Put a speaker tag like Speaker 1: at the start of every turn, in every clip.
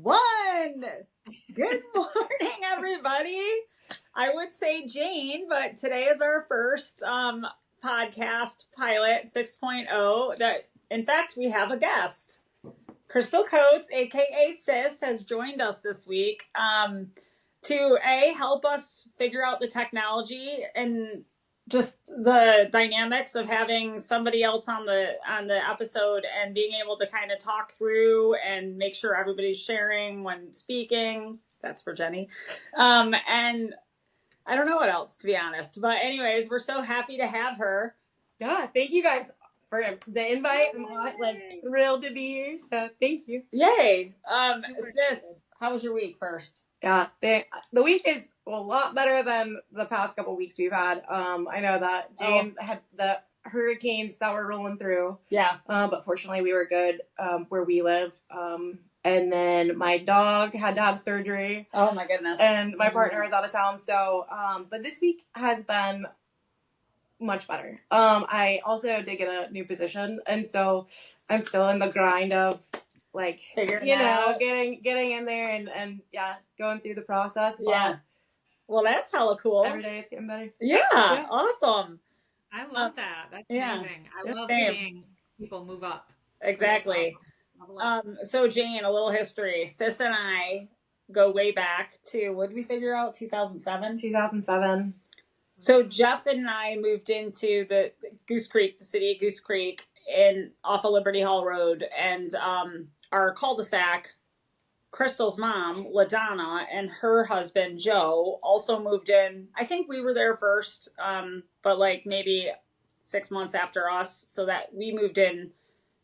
Speaker 1: One. Good morning, everybody. I would say Jane, but today is our first podcast pilot 6.0 that, in fact, we have a guest. Krystal Coates, aka Sis, has joined us this week to help us figure out the technology and just the dynamics of having somebody else on the episode and being able to kind of talk through and make sure everybody's sharing when speaking. That's for Jenny. And I don't know what else, to be honest. But anyways, we're so happy to have her.
Speaker 2: Yeah, thank you guys for the invite. I'm thrilled to be here. So thank you.
Speaker 1: Yay. Sis, how was your week first?
Speaker 2: Yeah, the week is a lot better than the past couple weeks we've had. I know that Jane had the hurricanes that were rolling through.
Speaker 1: Yeah.
Speaker 2: But fortunately we were good where we live. And then my dog had to have surgery.
Speaker 1: Oh my goodness.
Speaker 2: And my partner is out of town. So, but this week has been much better. I also did get a new position. And so I'm still in the grind of getting in there and going through the process. But
Speaker 1: yeah. Well, that's hella cool.
Speaker 2: Every day it's getting better.
Speaker 1: Yeah. Awesome.
Speaker 3: I love that. That's amazing. I love seeing people move up.
Speaker 1: Exactly. So Jane, a little history. Sis and I go way back to, what did we figure out? 2007?
Speaker 2: 2007.
Speaker 1: So Jeff and I moved into the Goose Creek, the city of Goose Creek, off of Liberty Hall Road, and our cul-de-sac, Krystal's mom, LaDonna, and her husband, Joe, also moved in. I think we were there first, but maybe 6 months after us, so that we moved in,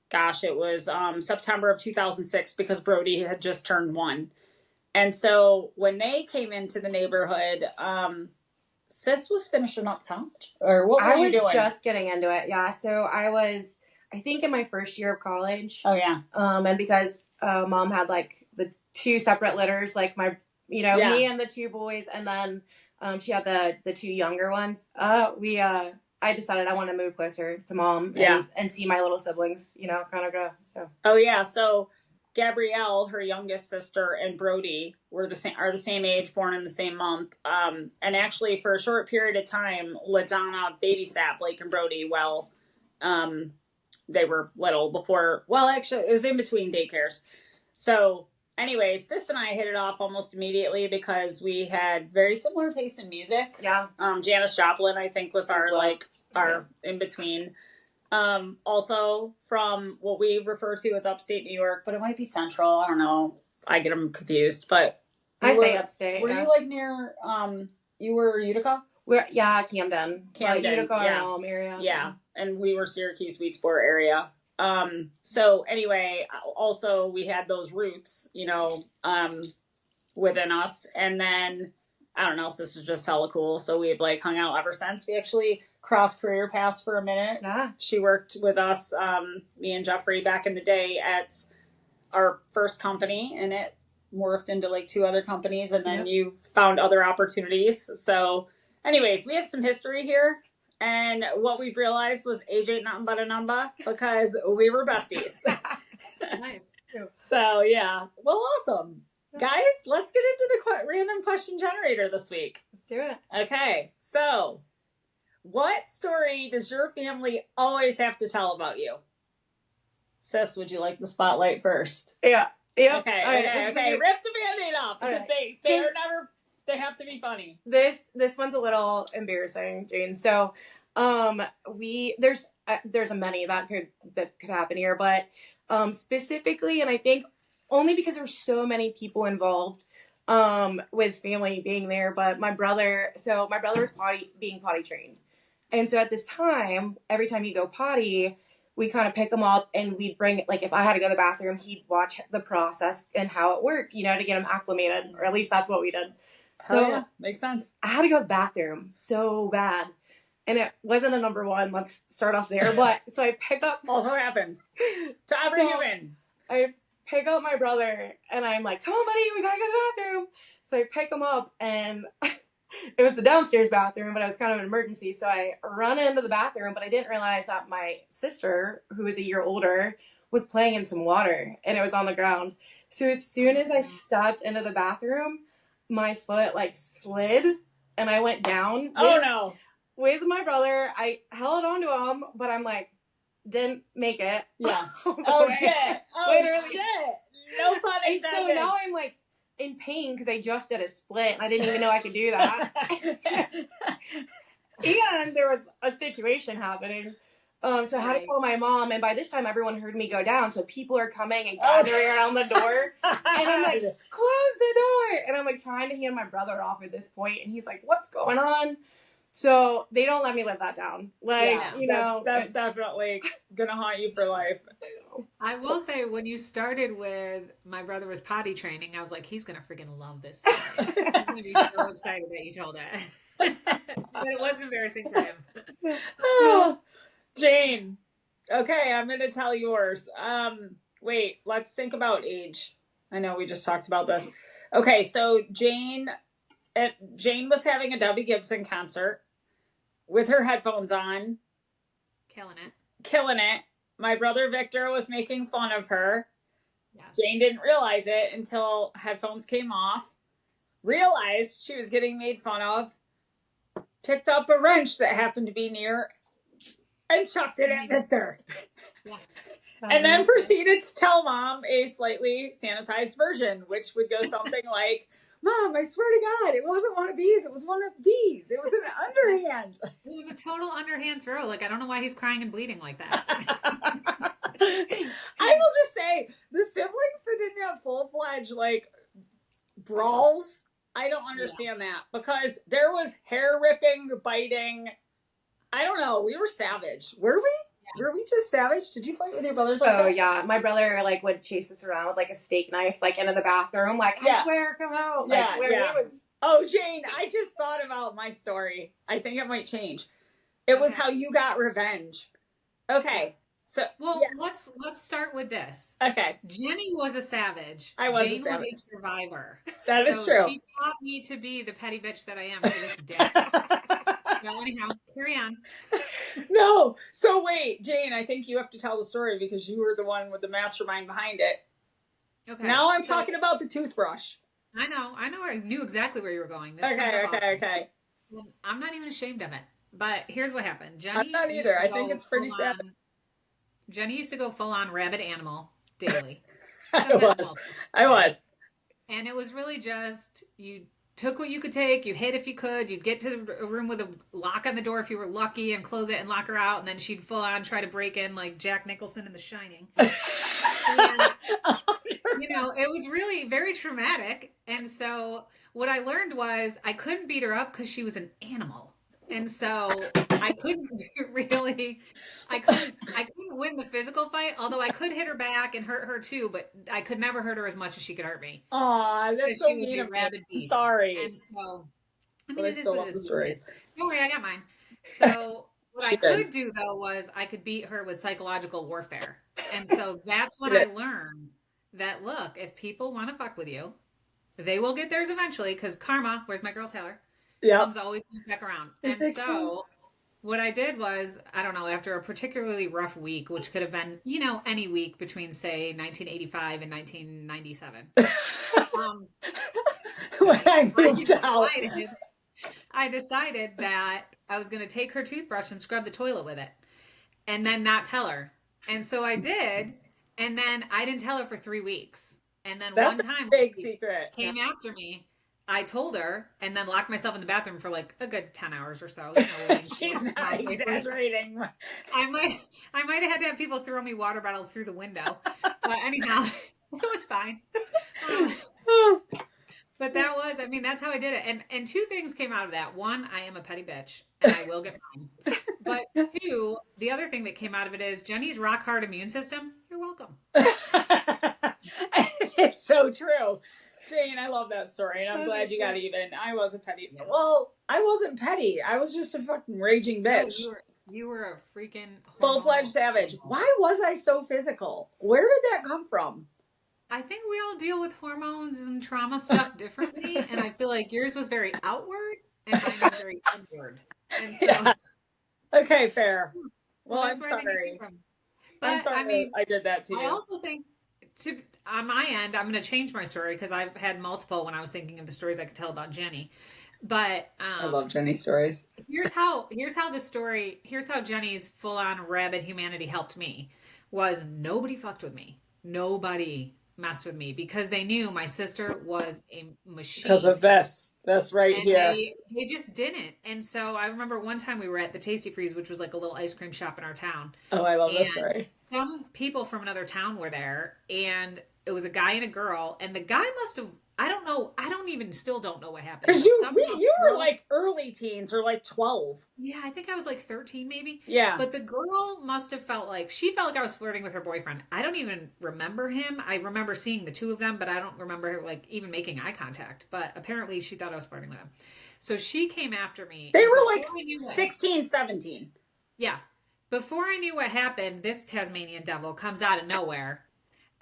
Speaker 1: gosh, it was September of 2006, because Brody had just turned 1. And so when they came into the neighborhood, Sis was finishing up college, or what were you doing?
Speaker 2: I was just getting into it, yeah. So I was, I think, in my first year of college.
Speaker 1: Oh, yeah.
Speaker 2: And because mom had the 2 separate litters, me and the 2 boys, and then she had the 2 younger ones. I decided I wanted to move closer to mom and see my little siblings, kind of grow. So.
Speaker 1: Oh, yeah. So Gabrielle, her youngest sister, and Brody are the same age, born in the same month. And actually, for a short period of time, LaDonna babysat Blake and Brody while they were little before. Well, actually, it was in between daycares. So, anyways, Sis and I hit it off almost immediately because we had very similar tastes in music.
Speaker 2: Yeah.
Speaker 1: Janis Joplin, I think, was our in between. Also from what we refer to as upstate New York, but it might be central. I don't know. I get them confused, but
Speaker 2: I say upstate.
Speaker 1: Were you near, you were Utica?
Speaker 2: Camden. Utica area.
Speaker 1: Yeah. And we were Syracuse, Weedsport area. So anyway, also we had those roots, within us. And then, I don't know, Sis is just hella cool. So we've hung out ever since. We actually crossed career paths for a minute.
Speaker 2: Yeah.
Speaker 1: She worked with us, me and Jeffrey, back in the day at our first company, and it morphed into 2 other companies, and then you found other opportunities. So anyways, we have some history here, and what we've realized was age ain't nothing but a number, because we were besties.
Speaker 3: Nice.
Speaker 1: So yeah, well, awesome. Guys, let's get into the random question generator this week.
Speaker 2: Let's do it.
Speaker 1: Okay, so what story does your family always have to tell about you? Sis, would you like the spotlight first?
Speaker 2: Yeah. Yep.
Speaker 1: Okay. Rip the Band-Aid off, because they have to be funny.
Speaker 2: This one's a little embarrassing, Jane. So, there's a many that could happen here, but specifically, and I think only because there's so many people involved with family being there, but my brother was being potty trained. And so at this time, every time you go potty, we kind of pick him up and we'd bring, if I had to go to the bathroom, he'd watch the process and how it worked, to get him acclimated, or at least that's what we did. So
Speaker 1: makes sense.
Speaker 2: I had to go to the bathroom so bad. And it wasn't a number 1. Let's start off there. But so I pick up.
Speaker 1: Also happens to every human.
Speaker 2: I pick up my brother and I'm like, come on, buddy, we gotta go to the bathroom. So I pick him up and it was the downstairs bathroom, but it was kind of an emergency. So I run into the bathroom, but I didn't realize that my sister, who was a year older, was playing in some water and it was on the ground. So as soon as I stepped into the bathroom, my foot like slid and I went down. With my brother. I held on to him, but I'm like, didn't make it.
Speaker 1: Yeah. Oh shit. Shit. No fun intended.
Speaker 2: So now I'm like in pain because I just did a split and I didn't even know I could do that. And there was a situation happening. So I had to call my mom, and by this time everyone heard me go down, so people are coming and gathering around the door. And I'm like, close the door! And I'm like trying to hand my brother off at this point, and he's like, what's going on? So they don't let me live that down. Like, you know.
Speaker 1: That's definitely gonna haunt you for life.
Speaker 3: I will say, when you started with my brother was potty training, I was like, he's gonna freaking love this story. He's gonna be so excited that you told it. But it was embarrassing for him.
Speaker 1: Oh, Jayne. Okay, I'm gonna tell yours. Wait, let's think about age. I know we just talked about this. Okay, so Jayne was having a Debbie Gibson concert with her headphones on. Killing it. My brother Victor was making fun of her. Yes. Jayne didn't realize it until headphones came off. Realized she was getting made fun of. Picked up a wrench that happened to be near and chucked it at Victor. Yes. And then proceeded to tell Mom a slightly sanitized version, which would go something like, Mom, I swear to God, it wasn't one of these. It was one of these. It was an underhand.
Speaker 3: It was a total underhand throw. Like, I don't know why he's crying and bleeding like that.
Speaker 1: I will just say, the siblings that didn't have full-fledged, like, brawls, I don't understand that. Because there was hair ripping, biting. I don't know. We were savage. Were we? Yeah. Were we just savage? Did you fight with your brothers like that?
Speaker 2: Oh, yeah. My brother, like, would chase us around with, like, a steak knife, like, into the bathroom. Like, I swear, come out. Like, it was...
Speaker 1: Oh, Jayne, I just thought about my story. I think it might change. It was how you got revenge. Okay. So,
Speaker 3: let's start with this.
Speaker 1: Okay.
Speaker 3: Jenny was a savage.
Speaker 1: Jayne
Speaker 3: was a survivor.
Speaker 1: That is true.
Speaker 3: She taught me to be the petty bitch that I am to this day. No, anyhow, carry on.
Speaker 1: No. So wait, Jayne, I think you have to tell the story because you were the one with the mastermind behind it. Okay. Now I'm talking about the toothbrush.
Speaker 3: I know. I knew exactly where you were going.
Speaker 1: Okay.
Speaker 3: I'm not even ashamed of it. But here's what happened. Jenny
Speaker 1: I'm not either. I think it's pretty sad.
Speaker 3: Jenny used to go full on rabid animal daily.
Speaker 1: I was.
Speaker 3: And it was really just, you took what you could take, you hid if you could, you'd get to the room with a lock on the door if you were lucky and close it and lock her out, and then she'd full on try to break in like Jack Nicholson in The Shining. And, it was really very traumatic. And so what I learned was I couldn't beat her up because she was an animal. And so I couldn't win the physical fight, although I could hit her back and hurt her too, but I could never hurt her as much as she could hurt me.
Speaker 1: Aw, that's so mean. She was a rabid beast. Sorry.
Speaker 3: And so, it is what it is. Don't worry, I got mine. So what I could do though was I could beat her with psychological warfare. And so that's when I learned that, look, if people want to fuck with you, they will get theirs eventually, because karma, where's my girl Taylor? Comes always back around. And so what I did was, I don't know, after a particularly rough week, which could have been, any week between, say, 1985 and 1997. I decided that I was going to take her toothbrush and scrub the toilet with it and then not tell her. And so I did. And then I didn't tell her for 3 weeks. And then one time
Speaker 1: big secret
Speaker 3: came after me. I told her and then locked myself in the bathroom for like a good 10 hours or so.
Speaker 1: She's not exaggerating.
Speaker 3: I might have had to have people throw me water bottles through the window. But anyhow, it was fine. But that's how I did it. And 2 things came out of that. 1, I am a petty bitch and I will get mine. But 2, the other thing that came out of it is Jenny's rock hard immune system. You're welcome.
Speaker 1: It's so true. Jayne, I love that story, and I'm glad you got even. I wasn't petty. Yeah. Well, I wasn't petty. I was just a fucking raging bitch.
Speaker 3: No, you were a freaking
Speaker 1: full-fledged savage. Why was I so physical? Where did that come from?
Speaker 3: I think we all deal with hormones and trauma stuff differently, and I feel like yours was very outward, and mine was very inward. And so,
Speaker 1: okay, fair. Well, I'm sorry. I'm sorry I did that to you.
Speaker 3: I also think on my end, I'm going to change my story because I've had multiple when I was thinking of the stories I could tell about Jenny. But
Speaker 1: I love Jenny's stories.
Speaker 3: Here's how Jenny's full on rabid humanity helped me was nobody fucked with me. Nobody messed with me because they knew my sister was a machine.
Speaker 1: Because of this. That's right
Speaker 3: and
Speaker 1: here.
Speaker 3: They just didn't. And so I remember one time we were at the Tasty Freeze, which was like a little ice cream shop in our town.
Speaker 1: Oh, I love this story.
Speaker 3: Some people from another town were there, and it was a guy and a girl, and the guy must have, I don't know, still don't know what happened.
Speaker 1: Because you were like early teens or like 12.
Speaker 3: Yeah, I think I was like 13 maybe.
Speaker 1: Yeah.
Speaker 3: But the girl must have felt like I was flirting with her boyfriend. I don't even remember him. I remember seeing the two of them, but I don't remember like even making eye contact. But apparently she thought I was flirting with him. So she came after me.
Speaker 1: They were like 16, 17.
Speaker 3: Yeah. Before I knew what happened, this Tasmanian devil comes out of nowhere.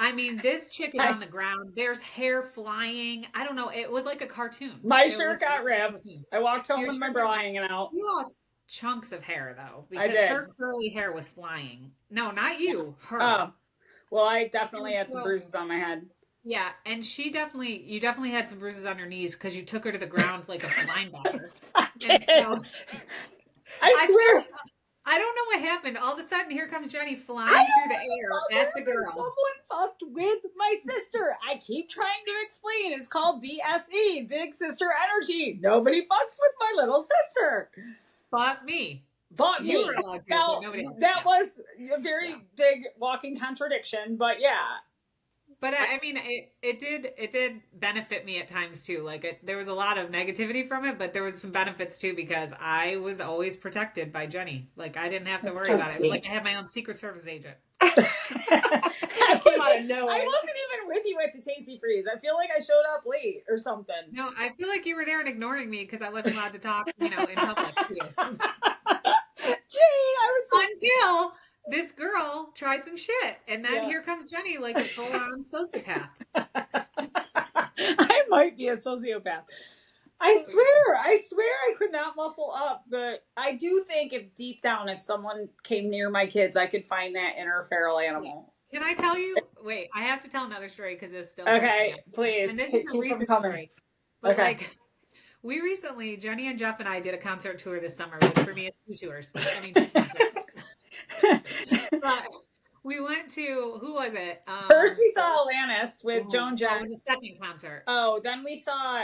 Speaker 3: I mean, this chick is on the ground. There's hair flying. I don't know. It was like a cartoon.
Speaker 1: My shirt got ripped. I walked home with my bra hanging out.
Speaker 3: You lost chunks of hair, though. Because her curly hair was flying. No, not you. Her.
Speaker 1: Oh. Well, I definitely had some bruises on my head.
Speaker 3: Yeah, and you definitely had some bruises on your knees because you took her to the ground like a linebacker.
Speaker 1: I did. I swear.
Speaker 3: I don't know what happened. All of a sudden, here comes Jenny flying through the air at the girl.
Speaker 1: Someone fucked with my sister. I keep trying to explain. It's called BSE, Big Sister Energy. Nobody fucks with my little sister.
Speaker 3: But me.
Speaker 1: But me.
Speaker 3: You were allowed to,
Speaker 1: now,
Speaker 3: but nobody else.
Speaker 1: That was a very big walking contradiction, but yeah.
Speaker 3: But I mean, it did benefit me at times too. Like there was a lot of negativity from it, but there was some benefits too because I was always protected by Jenny. Like I didn't have to worry about it. Like I had my own Secret Service agent.
Speaker 1: I wasn't even with you at the Tasty Freeze. I feel like I showed up late or something.
Speaker 3: No, I feel like you were there and ignoring me because I wasn't allowed to talk, in public to you.
Speaker 1: Jane, I was
Speaker 3: until this girl tried some shit, and then here comes Jenny like a full-on sociopath.
Speaker 1: I might be a sociopath. I swear I could not muscle up. But I do think if deep down, if someone came near my kids, I could find that inner feral animal.
Speaker 3: Can I tell you? Wait, I have to tell another story because it's still
Speaker 1: okay. Please,
Speaker 3: and this is a recent story. But we recently, Jenny and Jeff and I did a concert tour this summer, which for me is 2 tours. I mean, 2 concerts. But we went to, who was it?
Speaker 1: First we saw Alanis with Joan Jett.
Speaker 3: That was the second concert.
Speaker 1: Oh, then we saw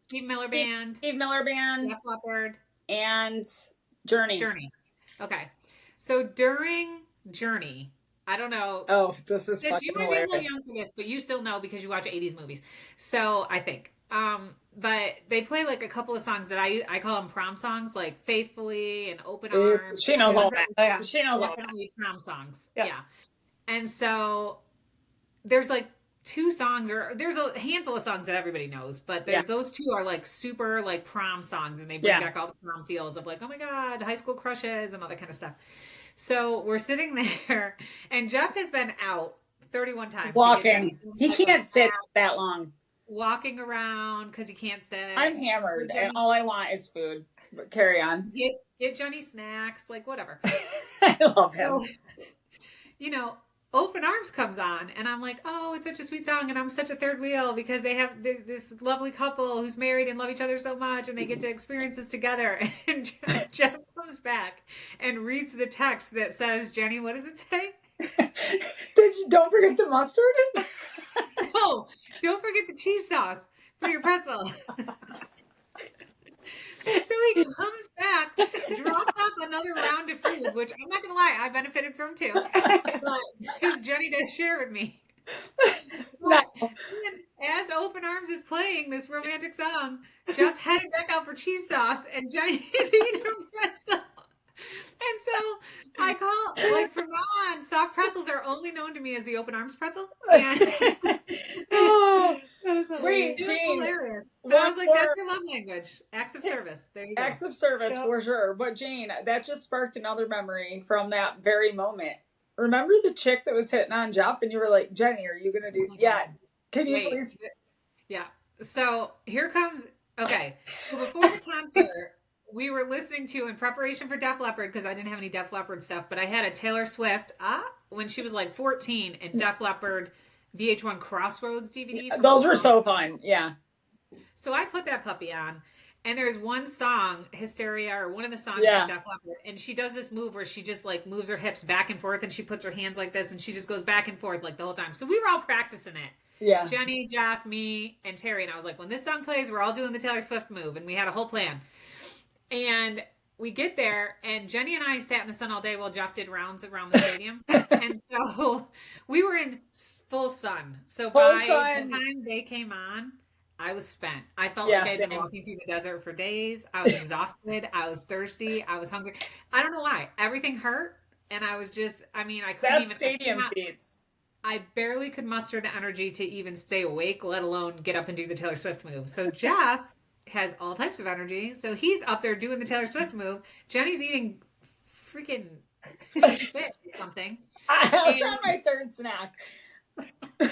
Speaker 3: Steve Miller Band, Def Leppard,
Speaker 1: and Journey.
Speaker 3: Okay, so during Journey, I don't know.
Speaker 1: Oh, this is fucking
Speaker 3: you might be a little young for this, but you still know because you watch 80s movies. So I think. But they play like a couple of songs that I call them prom songs, like Faithfully and Open Arms.
Speaker 1: She knows all that. Yeah. She knows all that.
Speaker 3: Prom songs. Yeah. And so there's like 2 songs, or there's a handful of songs that everybody knows, but there's those 2 are like super like prom songs, and they bring back all the prom feels of like, oh my God, high school crushes and all that kind of stuff. So we're sitting there, and Jeff has been out 31 times.
Speaker 1: Walking. He can't sit that long.
Speaker 3: Walking around because he can't sit.
Speaker 1: I'm hammered, and all I want is food. But carry on.
Speaker 3: Get Johnny snacks, like whatever.
Speaker 1: I love him.
Speaker 3: So, Open Arms comes on, and I'm like, oh, it's such a sweet song, and I'm such a third wheel because they have this lovely couple who's married and love each other so much, and they get to experience this together. And Jeff comes back and reads the text that says, Jenny, what does it say?
Speaker 1: Don't forget the mustard?
Speaker 3: No, don't forget the cheese sauce for your pretzel. So he comes back, drops off another round of food, which I'm not going to lie, I benefited from too. But because Jenny does share with me. But as Open Arms is playing this romantic song, just headed back out for cheese sauce, and Jenny is eating her pretzel. And so I call, like, from now on, soft pretzels are only known to me as the Open Arms pretzel. And
Speaker 1: oh, that is
Speaker 3: Wait, Jane, hilarious. But I was like, that's your love language. Acts of service. There you go.
Speaker 1: Acts of service, for sure. But Jane, that just sparked another memory from that very moment. Remember the chick that was hitting on Jeff, and you were like, Jenny, are you going to do... Can you please...
Speaker 3: Yeah. So here comes... Okay. So before the concert... We were listening to, in preparation for Def Leppard, because I didn't have any Def Leppard stuff, but I had a Taylor Swift, when she was like 14 and Def Leppard VH1 Crossroads DVD.
Speaker 1: Those were so fun. Yeah.
Speaker 3: So I put that puppy on, and there's one song, Hysteria, or one of the songs from Def Leppard, and she does this move where she just like moves her hips back and forth, and she puts her hands like this, and she just goes back and forth like the whole time. So we were all practicing it.
Speaker 1: Yeah.
Speaker 3: Jenny, Jeff, me, and Terry, and I was like, when this song plays, we're all doing the Taylor Swift move, and we had a whole plan. And we get there, and Jenny and I sat in the sun all day while Jeff did rounds around the stadium. And so we were in full sun. So by the time they came on, I was spent. I felt like I'd been walking through the desert for days. I was exhausted. I was thirsty. I was hungry. I don't know why. Everything hurt. And I was just, I couldn't even.
Speaker 1: Stadium seats.
Speaker 3: I barely could muster the energy to even stay awake, let alone get up and do the Taylor Swift move. So Jeff has all types of energy. So he's up there doing the Taylor Swift move. Jenny's eating freaking Swedish fish or something.
Speaker 1: I was on my third snack.
Speaker 3: And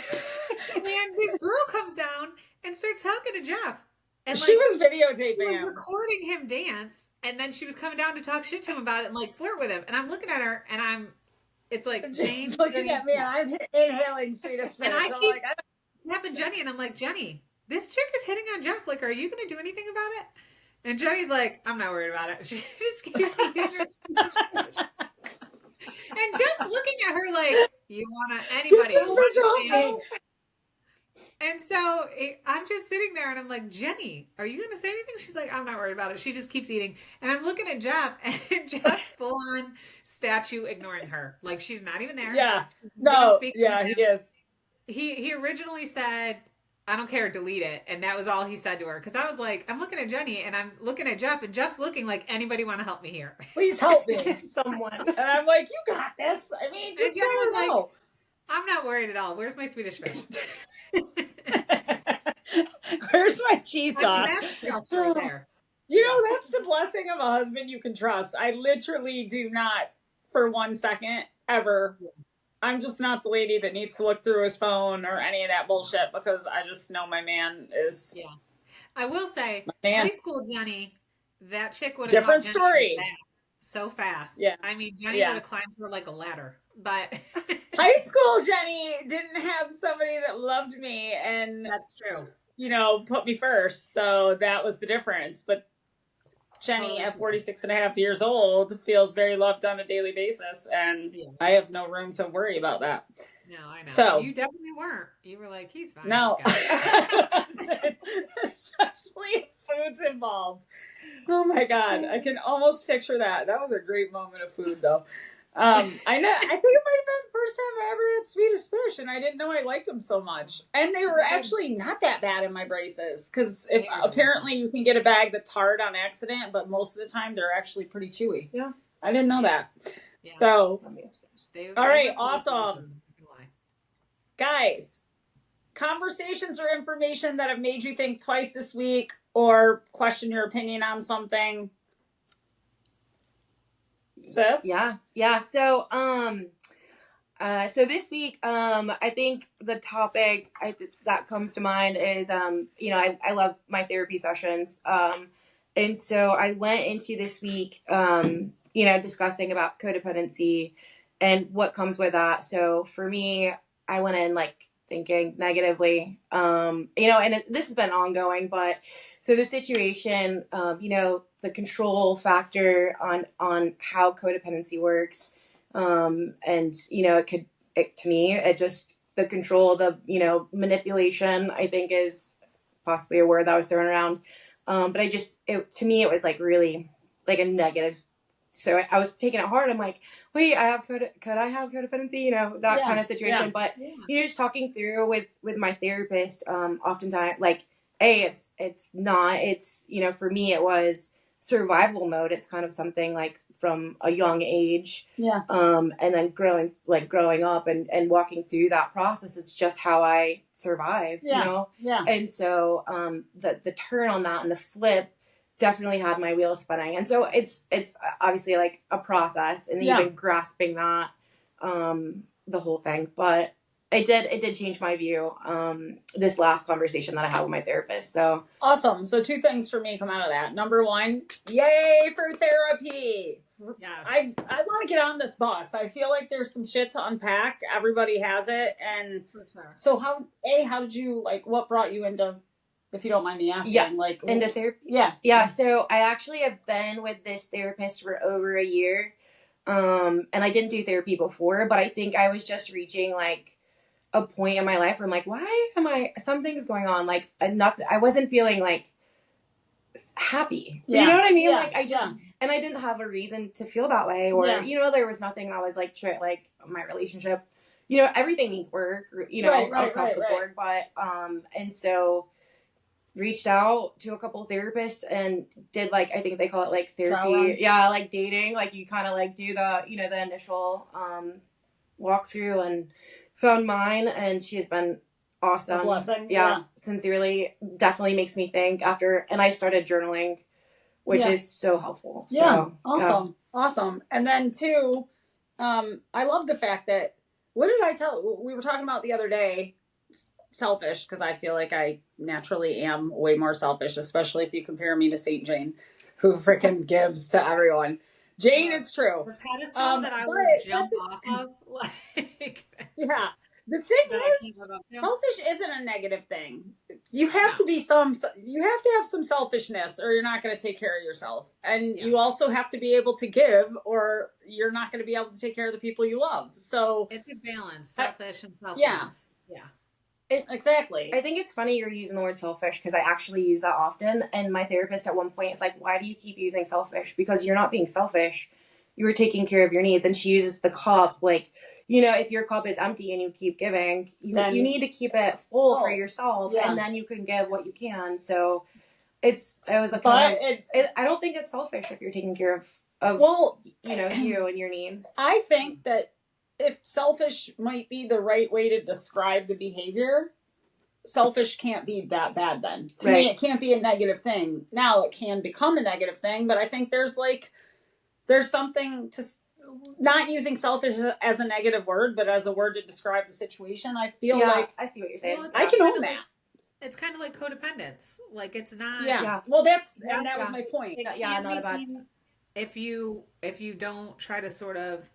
Speaker 3: this girl comes down and starts talking to Jeff. And
Speaker 1: she was videotaping
Speaker 3: him. Recording him dance. And then she was coming down to talk shit to him about it and like flirt with him. And I'm looking at her and it's like
Speaker 1: Jane's looking at me and I'm inhaling Swedish fish.
Speaker 3: And I keep tapping Jenny and I'm like, Jenny, this chick is hitting on Jeff. Like, are you going to do anything about it? And Jenny's like, I'm not worried about it. She just keeps eating her Swedish fish. And Jeff's looking at her like, you want to, anybody. And so I'm just sitting there and I'm like, Jenny, are you going to say anything? She's like, I'm not worried about it. She just keeps eating. And I'm looking at Jeff and Jeff's full on statue ignoring her. Like she's not even there.
Speaker 1: Yeah. No. Yeah, he is.
Speaker 3: He originally said, I don't care, delete it. And that was all he said to her. Because I was like, I'm looking at Jenny and I'm looking at Jeff and Jeff's looking like, anybody want to help me here?
Speaker 1: Please help me.
Speaker 2: Someone.
Speaker 1: And I'm like, you got this. I mean, just tell her no.
Speaker 3: Like, I'm not worried at all. Where's my Swedish fish?
Speaker 1: Where's my cheese sauce?
Speaker 3: That's just right there.
Speaker 1: You know, that's the blessing of a husband you can trust. I literally do not, for 1 second, ever. I'm just not the lady that needs to look through his phone or any of that bullshit because I just know my man is.
Speaker 3: Yeah. I will say, high school Jenny, that chick would have
Speaker 1: different story.
Speaker 3: So fast.
Speaker 1: Yeah.
Speaker 3: I mean, Jenny would have climbed her like a ladder. But
Speaker 1: high school Jenny didn't have somebody that loved me and
Speaker 3: that's true.
Speaker 1: You know, put me first. So that was the difference. But Jenny at 46 and a half years old feels very loved on a daily basis. And I have no room to worry about that.
Speaker 3: No, I know.
Speaker 1: So
Speaker 3: you definitely weren't. You were like, he's fine.
Speaker 1: No. Especially if food's involved. Oh my God. I can almost picture that. That was a great moment of food though. I think it might have been the first time I ever had Swedish fish, and I didn't know I liked them so much. And they were actually not that bad in my braces, because apparently you can get a bag that's hard on accident, but most of the time they're actually pretty chewy.
Speaker 2: Yeah,
Speaker 1: I didn't know that. Yeah. So, all right, awesome, guys. Conversations or information that have made you think twice this week, or question your opinion on something. Sis?
Speaker 2: Yeah. So, so this week, I think the topic that comes to mind is, I love my therapy sessions. And so I went into this week, discussing about codependency and what comes with that. So for me, I went in like thinking negatively, and this has been ongoing, but so the situation, the control factor on how codependency works. To me, the control, the, manipulation, I think is possibly a word that was thrown around. But to me, it was like really like a negative. So I was taking it hard. I'm like, wait, could I have codependency? That kind of situation. Yeah. But, just talking through with my therapist, oftentimes like, it's not, for me, it was survival mode. It's kind of something like from a young age. Yeah. And then growing up and walking through that process, it's just how I survive, Yeah. And so, the turn on that and the flip definitely had my wheels spinning. And so it's obviously like a process and even grasping that, the whole thing, but it did change my view, this last conversation that I had with my therapist. So
Speaker 1: awesome. So 2 things for me come out of that. Number 1, yay for therapy. I want to get on this bus. I feel like there's some shit to unpack. Everybody has it. And so how did you, like, what brought you into, if you don't mind me asking, like
Speaker 2: into therapy? Yeah. So I actually have been with this therapist for over a year. And I didn't do therapy before, but I think I was just reaching like a point in my life where I'm like, why am something's going on? Like, I wasn't feeling like happy. You know what I mean? Like I just, and I didn't have a reason to feel that way, or, there was nothing that was like, my relationship, everything needs work, across the board. But, and so reached out to a couple therapists and did like, I think they call it like therapy. Yeah. Like dating, like you kind of like do the, the initial, walkthrough, and found mine, and she has been awesome.
Speaker 1: A blessing.
Speaker 2: Yeah. Sincerely, definitely makes me think after, and I started journaling, which is so helpful. So,
Speaker 1: Awesome. And then too, I love the fact that, what did I tell, we were talking about the other day, selfish, because I feel like I naturally am way more selfish, especially if you compare me to Saint Jane, who freaking gives to everyone. Jane, it's true.
Speaker 3: The pedestal that I would jump off of. Like,
Speaker 1: yeah. The thing is, selfish isn't a negative thing. You have to be you have to have some selfishness, or you're not going to take care of yourself. And you also have to be able to give, or you're not going to be able to take care of the people you love. So
Speaker 3: it's a balance, selfish and selfless. Yeah.
Speaker 1: Exactly.
Speaker 2: I think it's funny you're using the word selfish, because I actually use that often. And my therapist at one point is like, why do you keep using selfish? Because you're not being selfish. You were taking care of your needs. And she uses the cup, like, if your cup is empty and you keep giving, you need to keep it full for yourself, and then you can give what you can. So I don't think it's selfish if you're taking care of you and your needs.
Speaker 1: I think that if selfish might be the right way to describe the behavior, selfish can't be that bad then. To me, it can't be a negative thing. Now it can become a negative thing, but I think there's something to not using selfish as a negative word, but as a word to describe the situation. I feel like
Speaker 2: I see what you're saying.
Speaker 1: I can own that.
Speaker 3: It's kind of like codependence. Like it's not.
Speaker 1: Yeah. Well, that was my point.
Speaker 3: It can be seen if you don't try to sort of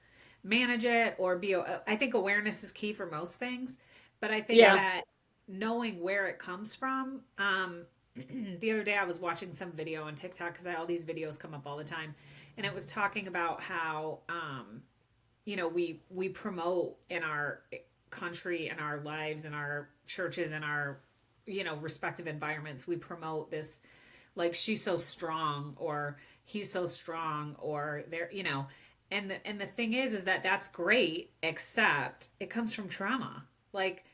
Speaker 3: manage it or be. I think awareness is key for most things, but I think that knowing where it comes from. The other day I was watching some video on TikTok, because all these videos come up all the time, and it was talking about how we promote in our country, in our lives, in our churches, in our respective environments, we promote this, like, she's so strong, or he's so strong, or they're and the thing is that that's great, except it comes from trauma. Like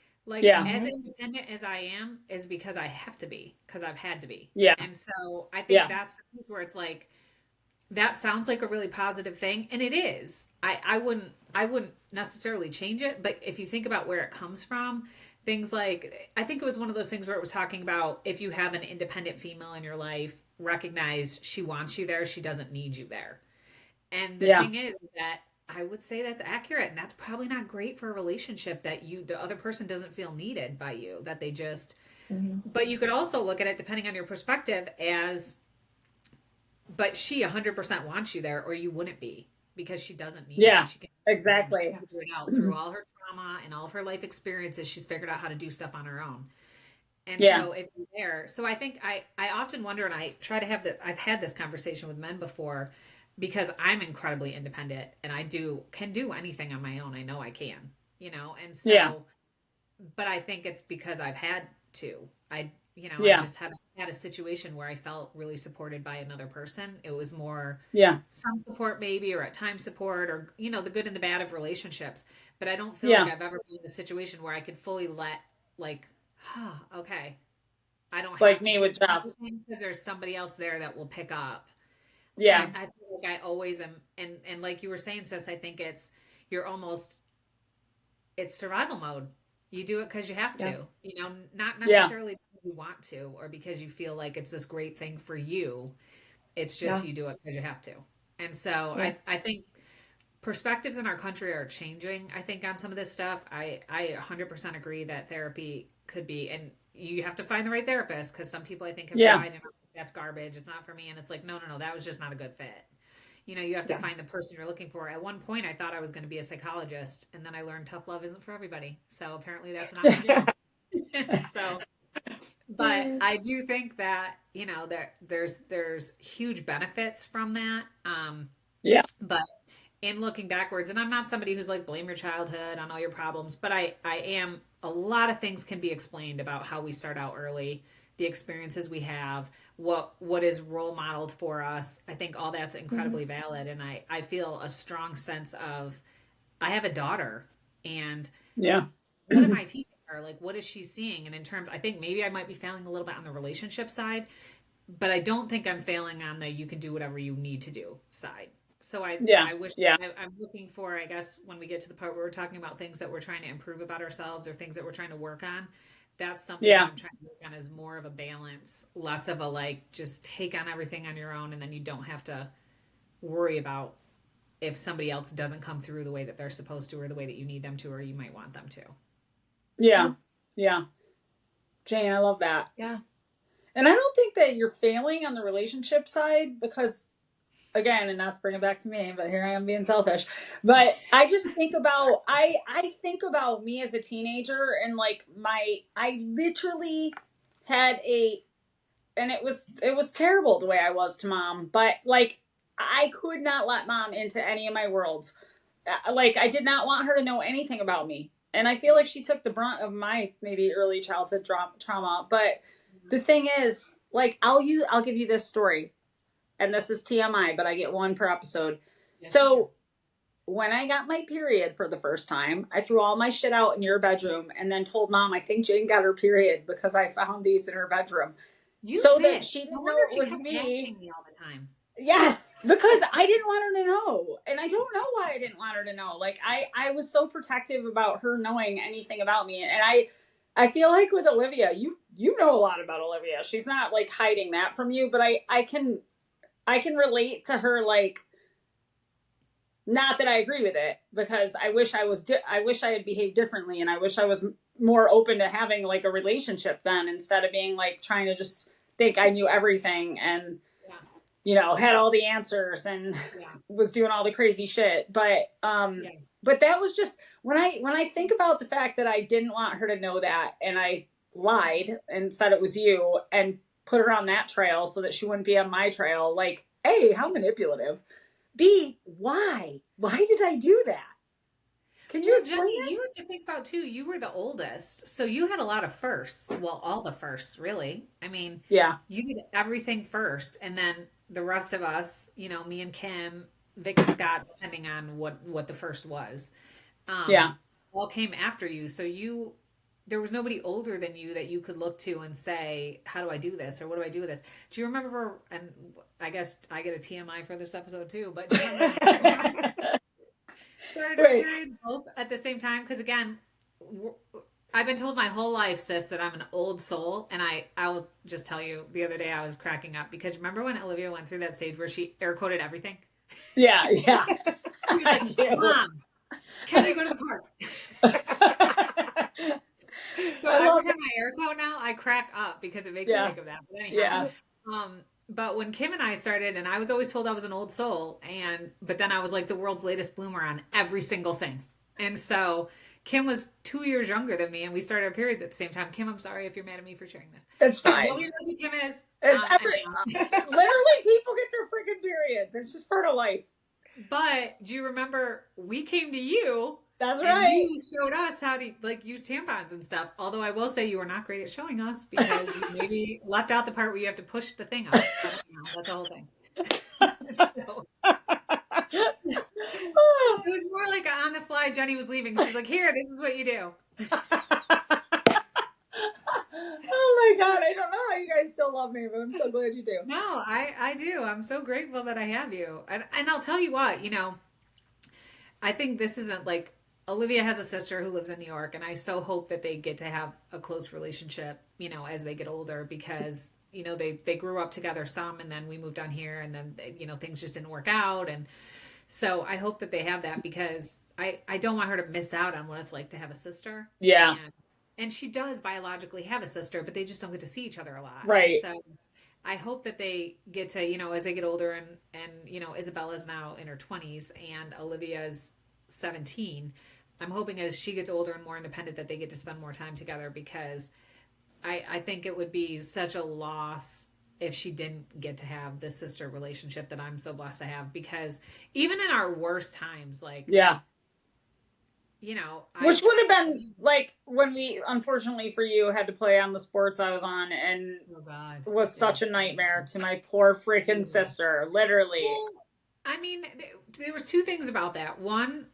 Speaker 3: as independent as I am is because I have to be, because I've had to be.
Speaker 1: Yeah.
Speaker 3: And so I think that's the piece where it's like, that sounds like a really positive thing. And it is. I wouldn't necessarily change it. But if you think about where it comes from, things like, I think it was one of those things where it was talking about, if you have an independent female in your life, recognize she wants you there. She doesn't need you there. And the thing is that I would say that's accurate, and that's probably not great for a relationship, that the other person doesn't feel needed by you, that they just, but you could also look at it, depending on your perspective, as, but she 100% wants you there, or you wouldn't be, because she doesn't need you. She can,
Speaker 1: exactly.
Speaker 3: She can figure it out through all her trauma and all of her life experiences. She's figured out how to do stuff on her own. And so if you're there, so I think I often wonder, and I try to I've had this conversation with men before, because I'm incredibly independent, and I can do anything on my own. I know I can, and so, but I think it's because I've had to. I just haven't had a situation where I felt really supported by another person. It was more some support maybe, or at times support, or the good and the bad of relationships. But I don't feel like I've ever been in a situation where I could fully let, like, okay, I don't have
Speaker 1: like
Speaker 3: to
Speaker 1: me with Jeff,
Speaker 3: because there's somebody else there that will pick up.
Speaker 1: Yeah.
Speaker 3: I feel like I always am. And like you were saying, sis, I think it's survival mode. You do it because you have to, not necessarily because you want to, or because you feel like it's this great thing for you. It's just, you do it because you have to. And so I think perspectives in our country are changing, I think, on some of this stuff. I 100% agree that therapy could be, and you have to find the right therapist, because some people, I think, have tried and that's garbage. It's not for me. And it's like, no, that was just not a good fit. you have to find the person you're looking for. At one point, I thought I was going to be a psychologist, and then I learned tough love isn't for everybody. So apparently that's not my jam. So, but I do think that, there's huge benefits from that. But in looking backwards, and I'm not somebody who's like, blame your childhood on all your problems, but I am, a lot of things can be explained about how we start out early, the experiences we have, what is role modeled for us. I think all that's incredibly valid. And I feel a strong sense of, I have a daughter, and what am I teaching her? Like, what is she seeing? And in terms, I think maybe I might be failing a little bit on the relationship side, but I don't think I'm failing on the you can do whatever you need to do side. So I wish I'm looking for, I guess, when we get to the part where we're talking about things that we're trying to improve about ourselves or things that we're trying to work on, that's something that I'm trying to work on, is more of a balance, less of a like, just take on everything on your own, and then you don't have to worry about if somebody else doesn't come through the way that they're supposed to, or the way that you need them to, or you might want them to.
Speaker 1: Yeah. Jane, I love that.
Speaker 2: Yeah.
Speaker 1: And I don't think that you're failing on the relationship side, because, again, and not to bring it back to me, but here I am being selfish. But I just think about, I think about me as a teenager, and like I literally had and it was terrible the way I was to mom, but like I could not let mom into any of my worlds. Like, I did not want her to know anything about me. And I feel like she took the brunt of my maybe early childhood trauma. But the thing is, like, I'll give you this story, and this is TMI, but I get one per episode. Yes, so when I got my period for the first time, I threw all my shit out in your bedroom and then told mom, I think Jane got her period because I found these in her bedroom. That she didn't know it was me.
Speaker 3: Asking me all the time.
Speaker 1: Yes, because I didn't want her to know. And I don't know why I didn't want her to know. Like, I was so protective about her knowing anything about me. And I feel like with Olivia, you know a lot about Olivia. She's not like hiding that from you, but I can relate to her, like, not that I agree with it, because I wish I had behaved differently, and I wish I was more open to having like a relationship then, instead of being like trying to just think I knew everything and had all the answers and was doing all the crazy shit. But but that was just, when I think about the fact that I didn't want her to know that, and I lied and said it was you and put her on that trail so that she wouldn't be on my trail. Like, A, how manipulative. B, why did I do that? Can you explain
Speaker 3: Jenny,
Speaker 1: it?
Speaker 3: you have to think about too, you were the oldest, so you had a lot of firsts. Well, all the firsts, really. I mean, you did everything first, and then the rest of us, me and Kim, Vic and Scott, depending on what the first was, all came after you. So there was nobody older than you that you could look to and say, how do I do this? Or what do I do with this? Do you remember, and I guess I get a TMI for this episode too, but do you remember started our periods both at the same time? Because again, I've been told my whole life, sis, that I'm an old soul. And I will just tell you, the other day I was cracking up, because remember when Olivia went through that stage where she air quoted everything?
Speaker 1: Yeah.
Speaker 3: She was like, Mom, can we go to the park? So every time I air quote now, I crack up because it makes me think of that. But anyhow, but when Kim and I started, and I was always told I was an old soul, but then I was like the world's latest bloomer on every single thing. And so Kim was 2 years younger than me, and we started our periods at the same time. Kim, I'm sorry if you're mad at me for sharing this.
Speaker 1: It's fine.
Speaker 3: Nobody knows who Kim is.
Speaker 1: Literally, people get their freaking periods. It's just part of life.
Speaker 3: But do you remember we came to you?
Speaker 1: That's right.
Speaker 3: You showed us how to use tampons and stuff. Although I will say you were not great at showing us, because you maybe left out the part where you have to push the thing up. That's the whole thing. So, it was more like on the fly. Jenny was leaving. She's like, "Here, this is what you do."
Speaker 1: Oh my God, I don't know how you guys still love me, but I'm so glad you do.
Speaker 3: No, I do. I'm so grateful that I have you. And I'll tell you what, I think this isn't like, Olivia has a sister who lives in New York, and I so hope that they get to have a close relationship, as they get older, because, they grew up together some, and then we moved on here, and then, things just didn't work out. And so I hope that they have that, because I don't want her to miss out on what it's like to have a sister.
Speaker 1: Yeah.
Speaker 3: And she does biologically have a sister, but they just don't get to see each other a lot.
Speaker 1: Right.
Speaker 3: So I hope that they get to, as they get older and Isabella's now in her 20s and Olivia's 17. I'm hoping as she gets older and more independent that they get to spend more time together, because I think it would be such a loss if she didn't get to have this sister relationship that I'm so blessed to have, because even in our worst times, like,
Speaker 1: yeah, which would have been like when we, unfortunately for you, had to play on the sports I was on, and was such a nightmare to my poor freaking sister, literally.
Speaker 3: Well, I mean, there was two things about that. One,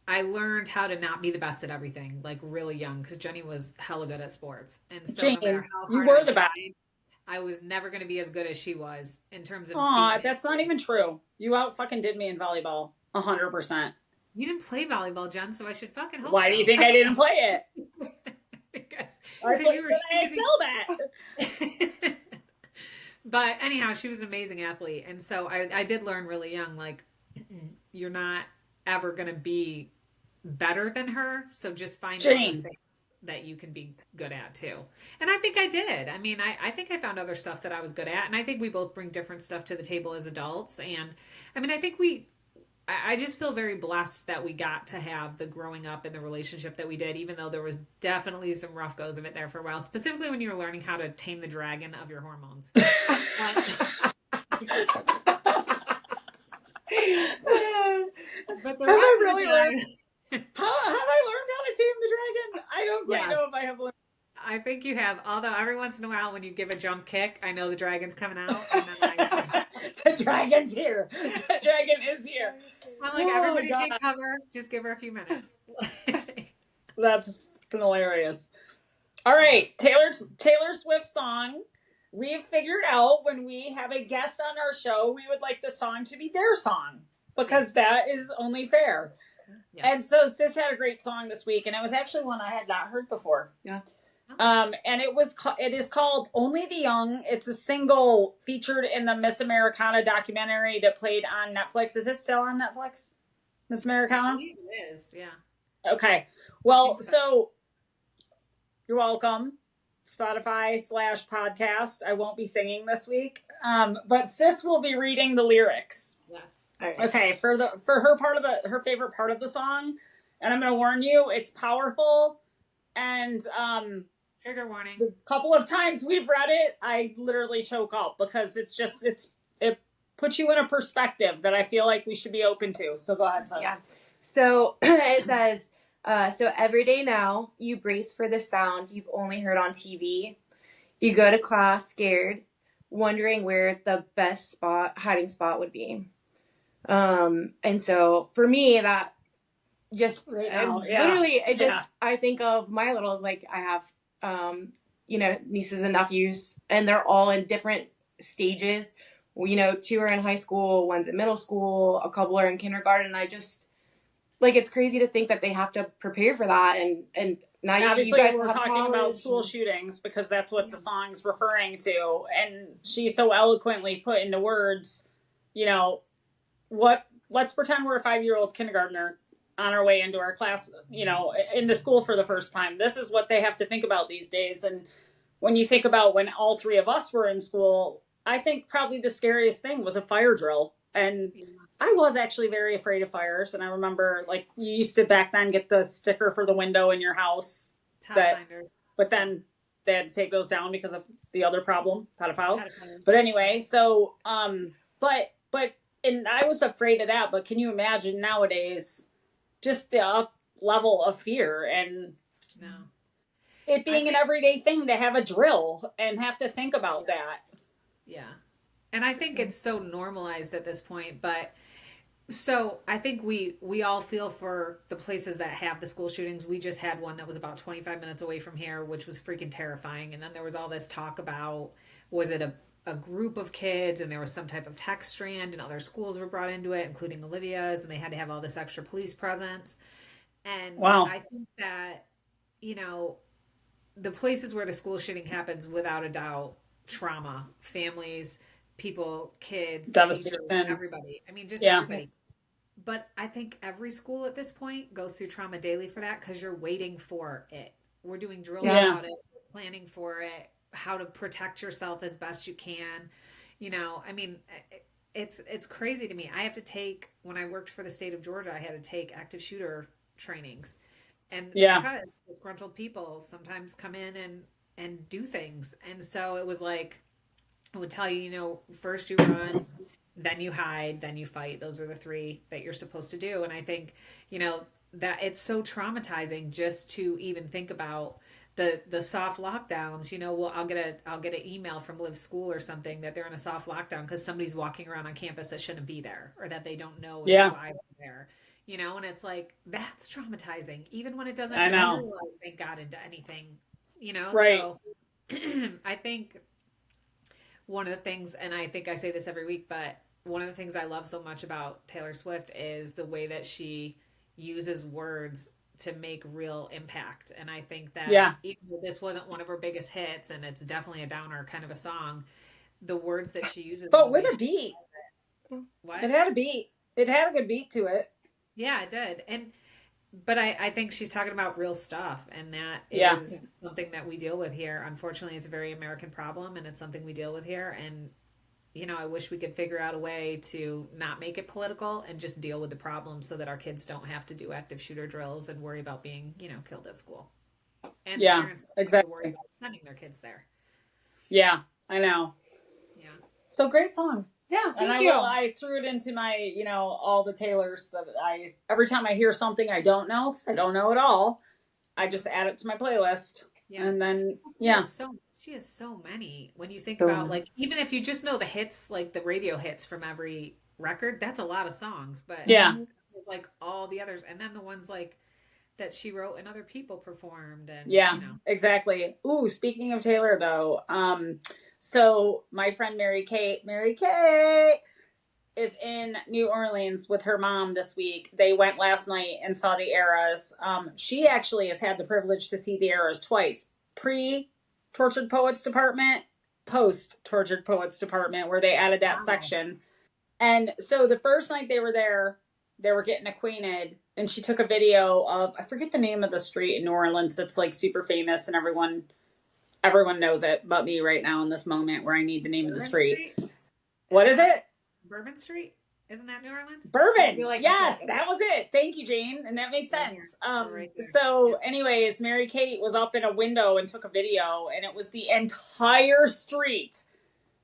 Speaker 3: I learned how to not be the best at everything, like really young, because Jenny was hella good at sports, and so
Speaker 1: Jane,
Speaker 3: no matter how hard
Speaker 1: you were
Speaker 3: I
Speaker 1: the
Speaker 3: tried,
Speaker 1: best.
Speaker 3: I was never going to be as good as she was in terms of.
Speaker 1: Aw, that's not even true. You out fucking did me in volleyball, 100%.
Speaker 3: You didn't play volleyball, Jen, so I should fucking hope.
Speaker 1: Why do you think I didn't play it?
Speaker 3: because
Speaker 1: you were. I excelled at.
Speaker 3: But anyhow, she was an amazing athlete, and so I did learn really young, like, you're not ever going to be better than her, so just find other things that you can be good at too. And I think I did. I mean, I think I found other stuff that I was good at, and I think we both bring different stuff to the table as adults. And I mean, I just feel very blessed that we got to have the growing up and the relationship that we did, even though there was definitely some rough goes of it there for a while, specifically when you were learning how to tame the dragon of your hormones.
Speaker 1: But the rest of the time... Have I learned how to tame the dragon? I don't quite know if I have learned.
Speaker 3: I think you have, although every once in a while when you give a jump kick, I know the dragon's coming out. And then
Speaker 1: the dragon's here. The dragon is here.
Speaker 3: I'm like, everybody take cover. Just give her a few minutes.
Speaker 1: That's hilarious. All right, Taylor Swift song. We've figured out when we have a guest on our show, we would like the song to be their song, because that is only fair. Yes. And so Sis had a great song this week, and it was actually one I had not heard before.
Speaker 2: Yeah.
Speaker 1: And it is called Only the Young. It's a single featured in the Miss Americana documentary that played on Netflix. Is it still on Netflix? Miss Americana?
Speaker 3: I believe it is, yeah.
Speaker 1: Okay. Well, so you're welcome. Spotify/podcast. I won't be singing this week. But Sis will be reading the lyrics.
Speaker 3: Yes.
Speaker 1: Right. Okay, for her favorite part of the song, and I'm going to warn you, it's powerful, and
Speaker 3: trigger warning.
Speaker 1: The couple of times we've read it, I literally choke up, because it puts you in a perspective that I feel like we should be open to. So go ahead, Sis.
Speaker 2: Yeah. So it says, so every day now you brace for the sound you've only heard on TV. You go to class scared, wondering where the best hiding spot would be. And so for me, that just literally, I think of my littles, like I have, nieces and nephews, and they're all in different stages. 2 are in high school, one's in middle school, a couple are in kindergarten. I just, like, it's crazy to think that they have to prepare for that. And now
Speaker 1: obviously
Speaker 2: you guys
Speaker 1: we're talking about school shootings, because that's what the song's referring to. And she so eloquently put into words, let's pretend we're a 5-year-old kindergartner on our way into our class, into school for the first time. This is what they have to think about these days. And when you think about when all 3 of us were in school, I think probably the scariest thing was a fire drill. And I was actually very afraid of fires. And I remember, like, you used to back then get the sticker for the window in your house. But then they had to take those down because of the other problem, pedophiles. But anyway, so, and I was afraid of that, but can you imagine nowadays just the up level of fear and it being an everyday thing to have a drill and have to think about that?
Speaker 3: Yeah. And I think it's so normalized at this point, but so I think we all feel for the places that have the school shootings. We just had one that was about 25 minutes away from here, which was freaking terrifying. And then there was all this talk about, was it a group of kids, and there was some type of text strand, and other schools were brought into it, including Olivia's, and they had to have all this extra police presence. And I think that, the places where the school shooting happens, without a doubt, trauma, families, people, kids, teachers, everybody. I mean, just everybody. But I think every school at this point goes through trauma daily for that, because you're waiting for it. We're doing drills about it, we're planning for it. how to protect yourself as best you can. I mean, it's crazy to me. I have to take, when I worked for the state of Georgia, I had to take active shooter trainings. And because disgruntled people sometimes come in and do things. And so it was like, I would tell you, first you run, then you hide, then you fight. Those are the 3 that you're supposed to do. And I think, that it's so traumatizing just to even think about the soft lockdowns. Well, I'll get an email from Live School or something that they're in a soft lockdown because somebody's walking around on campus that shouldn't be there, or that they don't know is why they're there. And it's like, that's traumatizing, even when it doesn't materialize, thank God, into anything.
Speaker 1: Right.
Speaker 3: So I think one of the things, and I think I say this every week, but one of the things I love so much about Taylor Swift is the way that she uses words to make real impact. And I think that even though this wasn't one of her biggest hits, and it's definitely a downer kind of a song, the words that she uses,
Speaker 1: but with a beat.
Speaker 3: What?
Speaker 1: It had a beat. It had a good beat to it.
Speaker 3: Yeah, it did. But I think she's talking about real stuff, and that is something that we deal with here. Unfortunately, it's a very American problem, and it's something we deal with here. And I wish we could figure out a way to not make it political and just deal with the problem so that our kids don't have to do active shooter drills and worry about being, killed at school. And parents don't have to worry about sending their kids there.
Speaker 1: Yeah, I know.
Speaker 3: Yeah.
Speaker 1: So great song.
Speaker 2: Yeah,
Speaker 1: and I threw it into my, all the Taylors that every time I hear something I don't know, because I don't know it all, I just add it to my playlist. Yeah. And then,
Speaker 3: she has so many. When you think about, like, even if you just know the hits, like the radio hits from every record, that's a lot of songs. But like all the others, and then the ones like that she wrote and other people performed. And
Speaker 1: exactly. Ooh, speaking of Taylor though, so my friend Mary Kate is in New Orleans with her mom this week. They went last night and saw the Eras. She actually has had the privilege to see the Eras twice. Pre-Tortured Poets Department, post-Tortured Poets Department, where they added that section. And so the first night they were there, they were getting acquainted, and she took a video of, I forget the name of the street in New Orleans that's like super famous and everyone knows it but me right now in this moment where I need the name of the street. What is it?
Speaker 3: Bourbon Street? Isn't that New Orleans?
Speaker 1: Bourbon. Yes, that was it. Thank you, Jane. And that makes sense. So anyways, Mary Kate was up in a window and took a video, and it was the entire street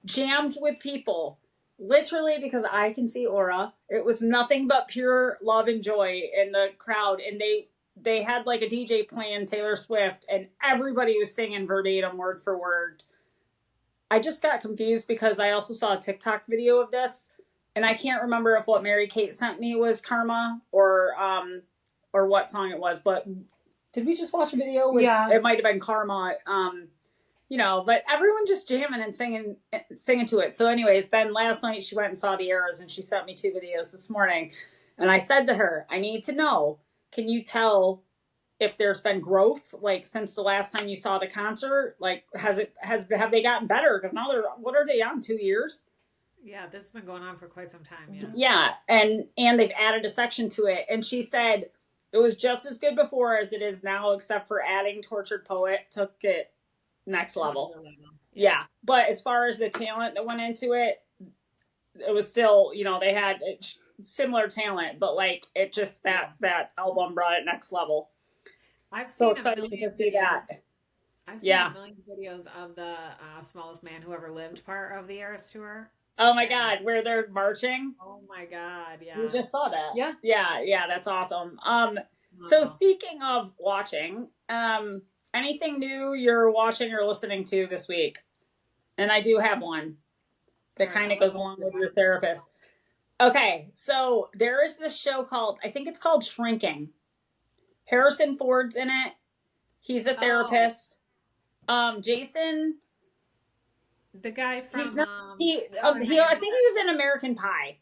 Speaker 1: jammed with people. Literally, because I can see aura. It was nothing but pure love and joy in the crowd. And they had like a DJ playing Taylor Swift, and everybody was singing verbatim, word for word. I just got confused because I also saw a TikTok video of this, and I can't remember if what Mary Kate sent me was Karma or what song it was. But did we just watch a video? It might have been Karma. But everyone just jamming and singing to it. So anyways, then last night she went and saw the Eras, and she sent me 2 videos this morning. And I said to her, I need to know, can you tell if there's been growth, like since the last time you saw the concert? Like, have they gotten better? Because now what are they on, 2 years?
Speaker 3: Yeah, this has been going on for quite some time.
Speaker 1: Yeah. And they've added a section to it. And she said it was just as good before as it is now, except for adding Tortured Poet took it next level. Yeah. But as far as the talent that went into it, it was still, they had similar talent, but like it just that album brought it next level.
Speaker 3: I've
Speaker 1: so excited to see that.
Speaker 3: I've seen a million videos of the Smallest Man Who Ever Lived part of the Eras tour.
Speaker 1: Oh my God, where they're marching.
Speaker 3: Oh my God, yeah.
Speaker 1: We just saw that.
Speaker 2: Yeah,
Speaker 1: that's awesome. So speaking of watching, anything new you're watching or listening to this week? And I do have one that kind of goes along with your therapist. Okay, so there is this show I think it's called Shrinking. Harrison Ford's in it. He's a therapist. Jason,
Speaker 3: the guy from
Speaker 1: I think he was in American Pie.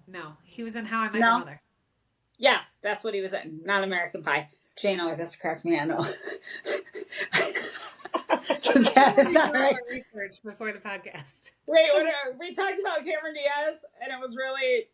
Speaker 3: No, he was in How I Met Your Mother.
Speaker 1: Yes, that's what he was in. Not American Pie. Jane always has to correct me. I know.
Speaker 3: That's all right. Research before the podcast.
Speaker 1: Wait, we talked about Cameron Diaz, and it was really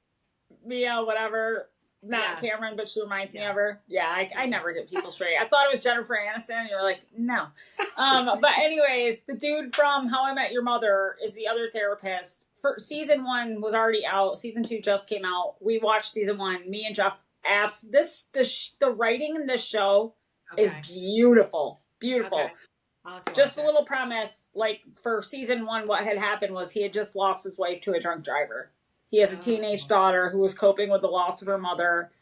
Speaker 1: Mia, whatever. not Cameron, but she reminds me of her. Yeah, I never get people straight. I thought it was Jennifer Aniston, and you're like, no. But anyways, the dude from How I Met Your Mother is the other therapist. Season 1 was already out. Season 2 just came out. We watched season 1. Me and Jeff. The writing in this show is beautiful. Beautiful. Okay. Just a little premise, like for season 1, what had happened was he had just lost his wife to a drunk driver. He has a teenage daughter who was coping with the loss of her mother.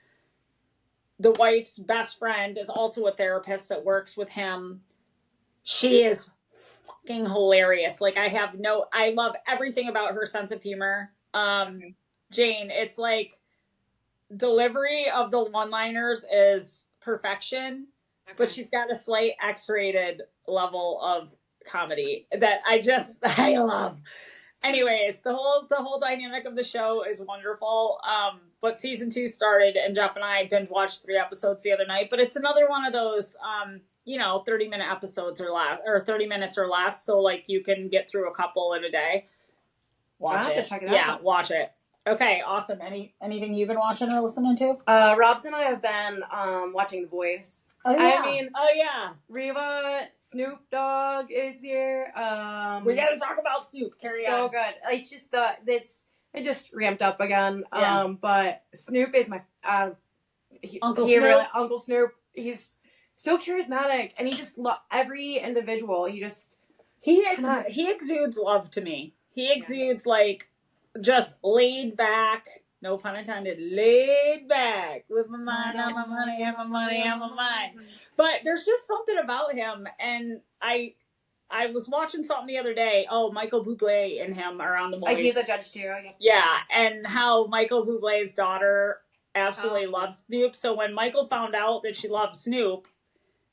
Speaker 1: The wife's best friend is also a therapist that works with him. She is fucking hilarious. Like I love everything about her sense of humor. Jane, it's like delivery of the one-liners is perfection, but she's got a slight X-rated level of comedy that I love. Anyways, the whole dynamic of the show is wonderful. But season 2 started, and Jeff and I binge watched 3 episodes the other night. But it's another one of those, 30-minute episodes or less, or 30 minutes or less. So like you can get through a couple in a day. Watch it. Check it out. Yeah, watch it. Okay, awesome. Anything you've been watching or listening to?
Speaker 2: Robs and I have been watching The Voice.
Speaker 1: Oh yeah.
Speaker 2: Reva, Snoop Dogg is here.
Speaker 1: We got to talk about Snoop. Carry on.
Speaker 2: So good. It's just it just ramped up again. Yeah. But Snoop is my Uncle Snoop. He's so charismatic, and he just every individual. He
Speaker 1: exudes love to me. He exudes like just laid back. No pun intended, laid back with my mind on my money and my money on my mind. But there's just something about him, and I was watching something the other day. Oh, Michael Bublé and him are on The Voice.
Speaker 2: He's a judge too.
Speaker 1: Yeah, and how Michael Bublé's daughter absolutely loves Snoop. So when Michael found out that she loved Snoop,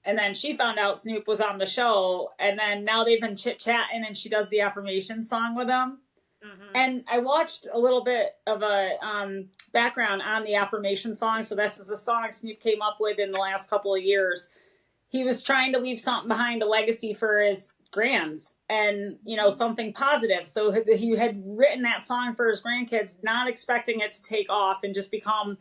Speaker 1: and then she found out Snoop was on the show, and then now they've been chit-chatting, and she does the affirmation song with him. Mm-hmm. And I watched a little bit of a background on the affirmation song. So this is a song Snoop came up with in the last couple of years. He was trying to leave something behind, a legacy for his grands, and something positive. So he had written that song for his grandkids, not expecting it to take off and just become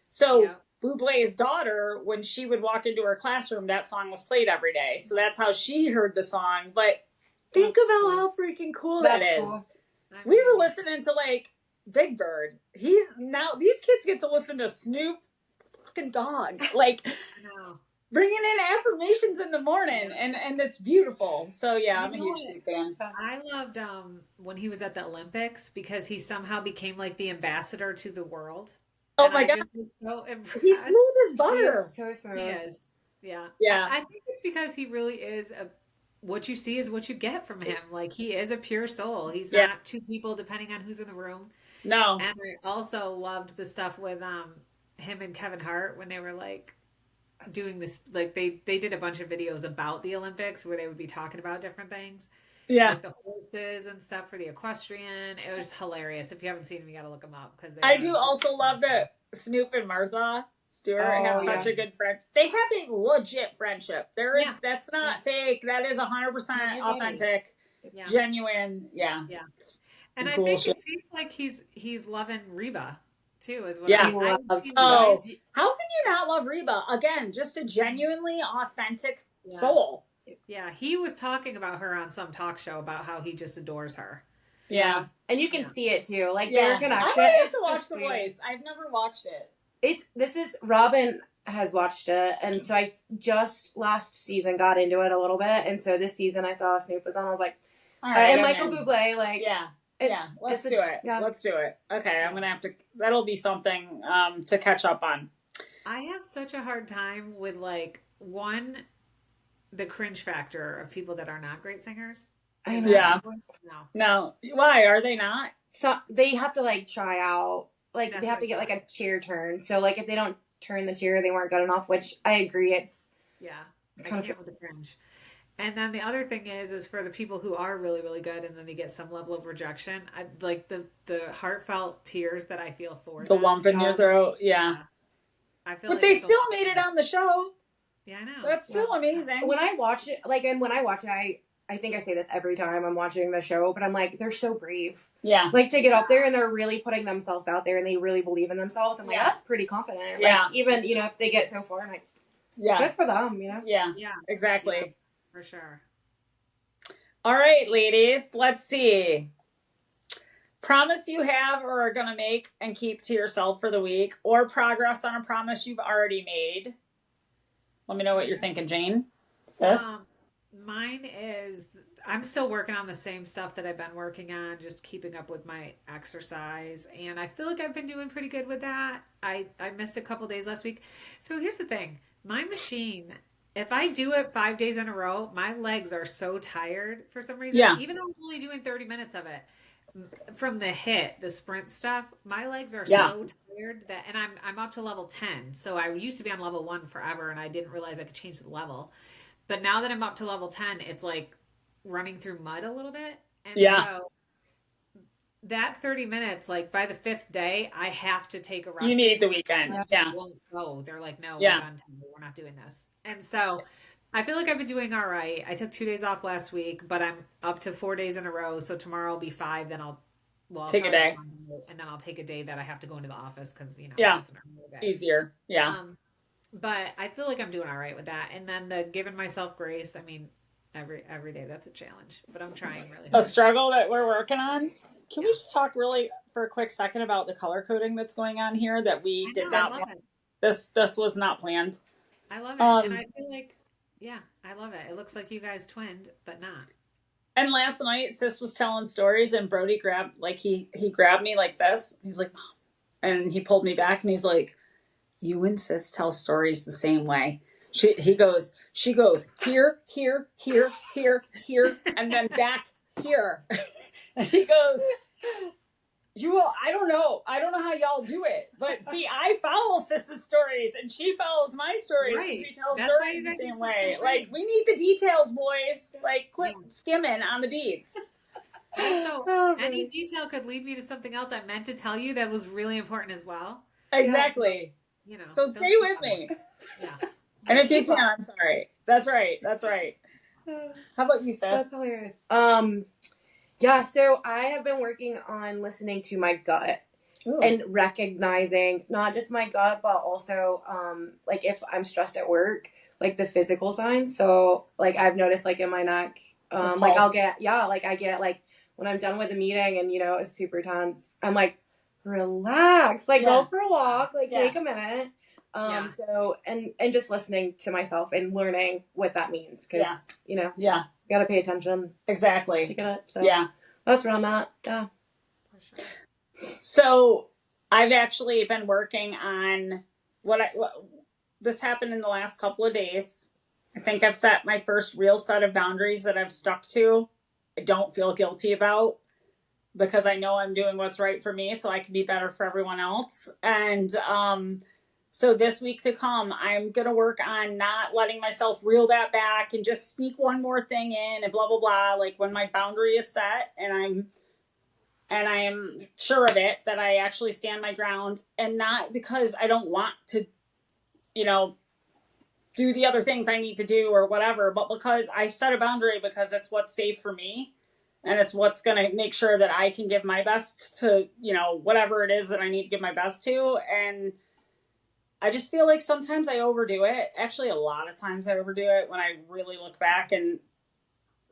Speaker 1: so. Yeah. Bublé's daughter, when she would walk into her classroom, that song was played every day. So that's how she heard the song. But think about how freaking cool that is. Cool. We were listening to like Big Bird. Now these kids get to listen to Snoop fucking Dogg. Like bringing in affirmations in the morning, and it's beautiful. So yeah, I'm a huge Snoop fan.
Speaker 3: I loved when he was at the Olympics because he somehow became like the ambassador to the world.
Speaker 1: Oh my God.
Speaker 3: Just was so impressed.
Speaker 1: He's smooth as butter.
Speaker 2: He's so smooth.
Speaker 3: He is. Yeah.
Speaker 1: Yeah.
Speaker 3: I think it's because he really is what you see is what you get from him. Like he is a pure soul. He's not two people depending on who's in the room.
Speaker 1: No.
Speaker 3: And I also loved the stuff with him and Kevin Hart when they were like doing this, like they did a bunch of videos about the Olympics where they would be talking about different things.
Speaker 1: Yeah.
Speaker 3: Like the horses and stuff for the equestrian. It was hilarious. If you haven't seen them, you got to look them up.
Speaker 1: I do also love that Snoop and Martha Stewart have such a good friend. They have a legit friendship. That's not fake. That is 100% authentic, genuine. Yeah.
Speaker 3: Yeah. And cool I think it seems like he's loving Reba too, is what I loves.
Speaker 1: Oh, how can you not love Reba? Again, just a genuinely authentic soul.
Speaker 3: Yeah, he was talking about her on some talk show about how he just adores her.
Speaker 1: Yeah.
Speaker 2: And you can see it too. Like their connection.
Speaker 1: I might have to watch The Voice. I've never watched it.
Speaker 2: Robin has watched it, and so I just last season got into it a little bit, and so this season I saw Snoop was on. I was like, all right, and Michael Bublé, like,
Speaker 1: let's do it. Yeah. Let's do it. Okay, I'm gonna have to. That'll be something to catch up on.
Speaker 3: I have such a hard time with the cringe factor of people that are not great singers.
Speaker 2: I know.
Speaker 1: Yeah. No. Why are they not?
Speaker 2: So they have to like try out. Like they have to get like a chair turn. So like if they don't turn the chair, they weren't good enough. Which I agree. It's
Speaker 3: I can't with the cringe. And then the other thing is for the people who are really, really good, and then they get some level of rejection. I like the heartfelt tears that I feel for
Speaker 1: the lump in your throat. Yeah.
Speaker 3: I feel.
Speaker 1: But they still made it on the show.
Speaker 3: Yeah, I know.
Speaker 1: That's still amazing.
Speaker 2: When I watch it, I think I say this every time I'm watching the show, but I'm like, they're so brave.
Speaker 1: Yeah.
Speaker 2: Like to get up there and they're really putting themselves out there and they really believe in themselves. I'm like, that's pretty confident.
Speaker 1: Yeah.
Speaker 2: Like even, you know, if they get so far, I'm like, good for them, you know?
Speaker 1: Yeah.
Speaker 3: Yeah.
Speaker 1: Exactly.
Speaker 3: Yeah, for sure.
Speaker 1: All right, ladies, let's see. Promise you have or are going to make and keep to yourself for the week, or progress on a promise you've already made. Let me know what you're thinking, Jane. Sis?
Speaker 3: Mine is, I'm still working on the same stuff that I've been working on, just keeping up with my exercise. And I feel like I've been doing pretty good with that. I missed a couple days last week. So here's the thing. My machine, if I do it 5 days in a row, my legs are so tired for some reason.
Speaker 1: Yeah.
Speaker 3: Even though I'm only doing 30 minutes of it. From the sprint stuff, my legs are
Speaker 1: Yeah.
Speaker 3: so tired that, and I'm up to level 10. So I used to be on level 1 forever and I didn't realize I could change the level. But now that I'm up to level 10, it's like running through mud a little bit. And so that 30 minutes, like by the 5th day, I have to take a rest.
Speaker 1: You need the weekend. Yeah.
Speaker 3: Won't go. They're like, no,
Speaker 1: Yeah.
Speaker 3: we're done today. We're not doing this. And so I feel like I've been doing all right. I took 2 days off last week, but I'm up to 4 days in a row. So tomorrow will be 5. Then I'll
Speaker 1: take a day.
Speaker 3: And then I'll take a day that I have to go into the office because, you know,
Speaker 1: yeah,
Speaker 3: it's
Speaker 1: easier. Yeah.
Speaker 3: But I feel like I'm doing all right with that. And then the giving myself grace, I mean, every day that's a challenge, but I'm trying really hard.
Speaker 1: A struggle that we're working on. Can we just talk really for a quick second about the color coding that's going on here that we did not want? This was not planned.
Speaker 3: I love it. And I feel like, yeah, I love it. It looks like you guys twinned, but not.
Speaker 1: And last night, Sis was telling stories, and Brody grabbed, like, he grabbed me like this. He was like, Mom. And he pulled me back, and he's like, you and Sis tell stories the same way. She goes, here, here, here, here, here, and then back here. And he goes, I don't know how y'all do it. But see, I follow Sis's stories, and she follows my stories.
Speaker 3: Right.
Speaker 1: We tell
Speaker 3: That's
Speaker 1: stories the same way. Like, we need the details, boys. Like, quit skimming on the deeds.
Speaker 3: So any detail could lead me to something else I meant to tell you that was really important as well.
Speaker 1: Exactly.
Speaker 3: You know.
Speaker 1: So stay with me.
Speaker 3: Yeah.
Speaker 1: And if you can, I'm sorry. That's right. How about you, Sis?
Speaker 2: That's hilarious. Yeah, so I have been working on listening to my gut. Ooh. And recognizing not just my gut, but also like if I'm stressed at work, like the physical signs. So like I've noticed like in my neck, like I'll get, I get like when I'm done with the meeting and, you know, it's super tense, I'm like, relax, like go for a walk, like take a minute. So, and just listening to myself and learning what that means. Cause you know, you gotta pay attention.
Speaker 1: Exactly.
Speaker 2: To get it. So that's where I'm at. Yeah. For sure.
Speaker 1: So I've actually been working on this happened in the last couple of days. I think I've set my first real set of boundaries that I've stuck to. I don't feel guilty about because I know I'm doing what's right for me so I can be better for everyone else. And so this week to come, I'm going to work on not letting myself reel that back and just sneak one more thing in and blah, blah, blah. Like when my boundary is set and I am sure of it, that I actually stand my ground, and not because I don't want to, you know, do the other things I need to do or whatever, but because I've set a boundary because it's what's safe for me. And it's what's going to make sure that I can give my best to, you know, whatever it is that I need to give my best to. And I just feel like sometimes I overdo it. Actually, a lot of times I overdo it when I really look back and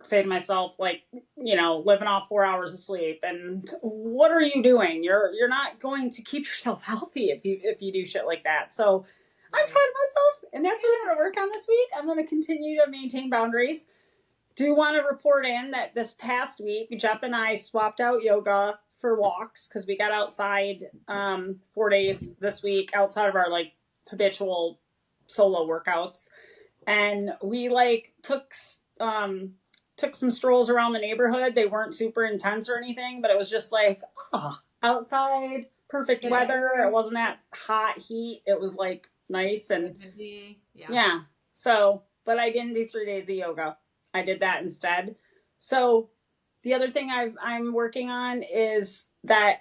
Speaker 1: say to myself, like, you know, living off 4 hours of sleep. And what are you doing? You're not going to keep yourself healthy if you do shit like that. So I'm proud of myself. And that's what I'm going to work on this week. I'm going to continue to maintain boundaries. Do want to report in that this past week, Jeff and I swapped out yoga for walks because we got outside 4 days this week outside of our like habitual solo workouts, and we like took some strolls around the neighborhood. They weren't super intense or anything, but it was just like outside, perfect weather. It wasn't that hot heat. It was like nice and yeah. So, but I didn't do 3 days of yoga. I did that instead. So the other thing I'm working on is that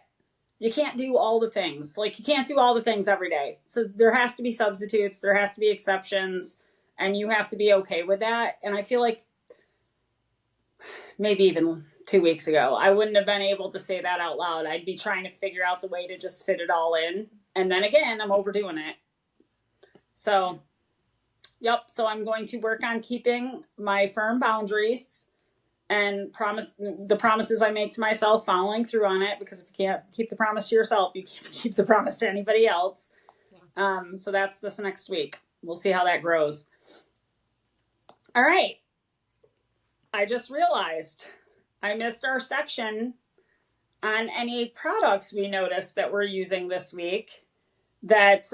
Speaker 1: you can't do all the things. Like you can't do all the things every day. So there has to be substitutes. There has to be exceptions, and you have to be okay with that. And I feel like maybe even 2 weeks ago, I wouldn't have been able to say that out loud. I'd be trying to figure out the way to just fit it all in. And then again, I'm overdoing it. So, yep. So I'm going to work on keeping my firm boundaries and the promises I make to myself, following through on it, because if you can't keep the promise to yourself, you can't keep the promise to anybody else. Yeah. So that's this next week. We'll see how that grows. All right. I just realized I missed our section on any products we noticed that we're using this week that,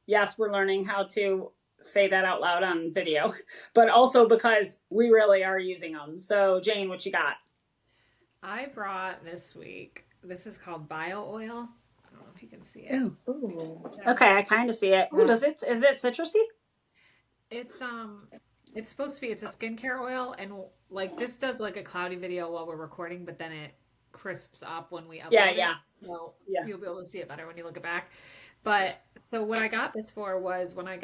Speaker 1: yes, we're learning how to say that out loud on video, but also because we really are using them. So Jane, what you got?
Speaker 3: I brought this week, this is called Bio Oil. I don't know if you can see it.
Speaker 1: Ooh. Okay, I kind of see it. Ooh, is it citrusy?
Speaker 3: It's supposed to be, it's a skincare oil, and like this does like a cloudy video while we're recording, but then it crisps up when we upload it. So you'll be able to see it better when you look it back. But so what I got this for was when I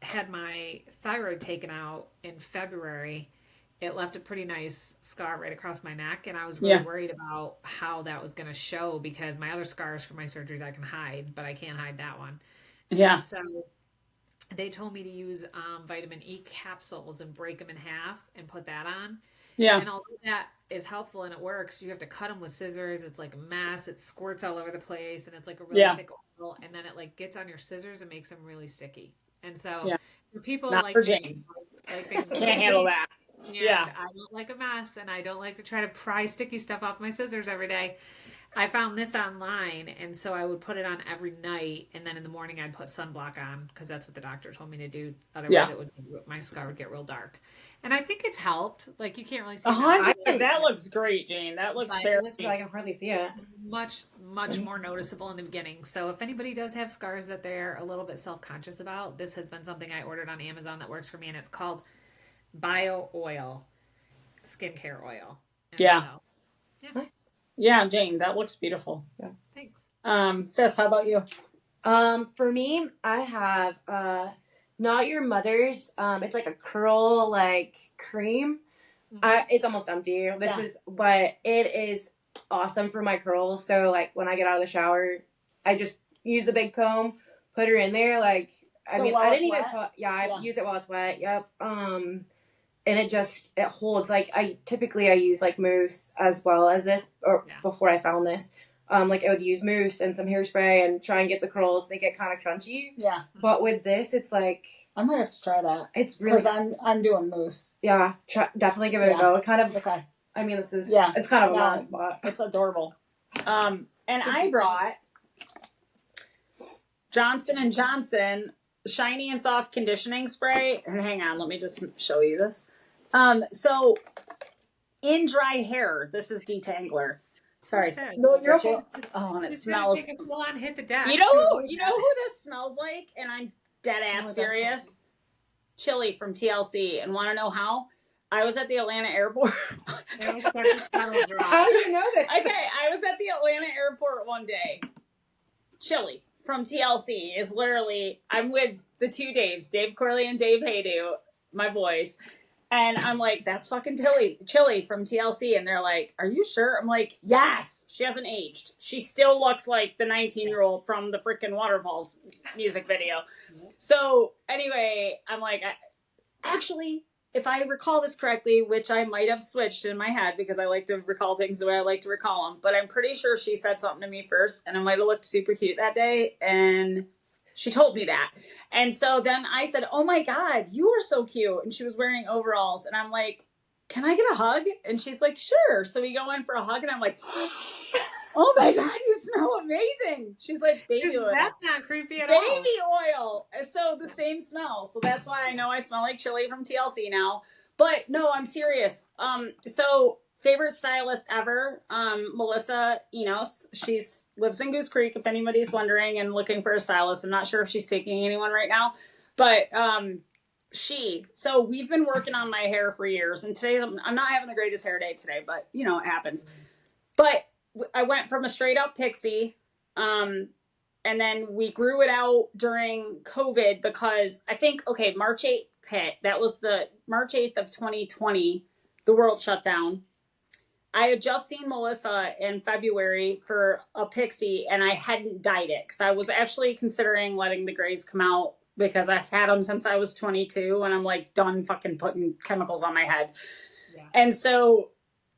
Speaker 3: had my thyroid taken out in February, it left a pretty nice scar right across my neck. And I was really worried about how that was going to show, because my other scars from my surgeries I can hide, but I can't hide that one. Yeah. And so they told me to use vitamin E capsules and break them in half and put that on. Yeah. And although that is helpful and it works, you have to cut them with scissors. It's like a mess. It squirts all over the place, and it's like a really thick oil. And then it like gets on your scissors and makes them really sticky. And so for people
Speaker 1: not
Speaker 3: like
Speaker 1: for
Speaker 3: me,
Speaker 1: Jane.
Speaker 3: like things
Speaker 1: can't handle that.
Speaker 3: Yeah, I don't like a mess, and I don't like to try to pry sticky stuff off my scissors every day. I found this online, and so I would put it on every night, and then in the morning I'd put sunblock on, because that's what the doctor told me to do. Otherwise, my scar would get real dark. And I think it's helped. Like, you can't really see
Speaker 1: it. That looks great, Jane. That looks fair.
Speaker 2: I can hardly see it.
Speaker 3: Much more noticeable in the beginning. So if anybody does have scars that they're a little bit self-conscious about, this has been something I ordered on Amazon that works for me, and it's called Bio Oil, skincare oil. And so,
Speaker 1: yeah, Jane, that looks beautiful.
Speaker 2: Yeah.
Speaker 3: Thanks.
Speaker 1: Sis, how about you?
Speaker 2: For me, I have Not Your Mother's. It's like a curl like cream. It's almost empty. But it is awesome for my curls. So like when I get out of the shower, I just use the big comb, put her in there. Like I didn't even put. I use it while it's wet. Yep. And it holds, like, I use, like, mousse as well as this, or before I found this. Like, I would use mousse and some hairspray and try and get the curls. They get kind of crunchy. Yeah. But with this, it's like...
Speaker 1: I might have to try that.
Speaker 2: It's really...
Speaker 1: Because I'm doing mousse.
Speaker 2: Yeah. Definitely give it a go. It kind of... Okay. I mean, this is... Yeah. It's kind of a mess, but...
Speaker 1: It's adorable. And I brought Johnson & Johnson Shiny and Soft Conditioning Spray. And hang on, let me just show you this. So in dry hair, this is detangler. Sorry.
Speaker 3: No, you're okay.
Speaker 1: Oh, and it smells.
Speaker 3: Take a full on hit the deck.
Speaker 1: You know who this smells like? And I'm dead ass serious. Chili from TLC. And want to know how? I was at the Atlanta airport.
Speaker 3: There was such a subtle drop.
Speaker 2: How do you know this?
Speaker 1: Okay, I was at the Atlanta airport one day. Chili from TLC is literally, I'm with the two Daves, Dave Corley and Dave Haydu, my boys. And I'm like, that's fucking Chili from TLC. And they're like, are you sure? I'm like, yes. She hasn't aged. She still looks like the 19-year-old from the freaking Waterfalls music video. So anyway, I'm like, actually, if I recall this correctly, which I might have switched in my head because I like to recall things the way I like to recall them, but I'm pretty sure she said something to me first, and I might have looked super cute that day, and she told me that. And so then I said, oh my God, you are so cute. And she was wearing overalls, and I'm like, can I get a hug? And she's like, sure. So we go in for a hug, and I'm like, oh my God, you smell amazing. She's like, baby oil.
Speaker 3: That's not creepy at all.
Speaker 1: Baby oil. So the same smell. So that's why I know I smell like Chili from TLC now. But no, I'm serious. So favorite stylist ever, Melissa Enos. She's lives in Goose Creek, if anybody's wondering and looking for a stylist. I'm not sure if she's taking anyone right now. But so we've been working on my hair for years. And today, I'm not having the greatest hair day today, but you know, it happens. But I went from a straight up pixie, and then we grew it out during COVID because I think, March 8th hit. That was the March 8th of 2020 the world shut down. I had just seen Melissa in February for a pixie, and I hadn't dyed it because I was actually considering letting the grays come out because I've had them since I was 22, and I'm like done fucking putting chemicals on my head. Yeah. And so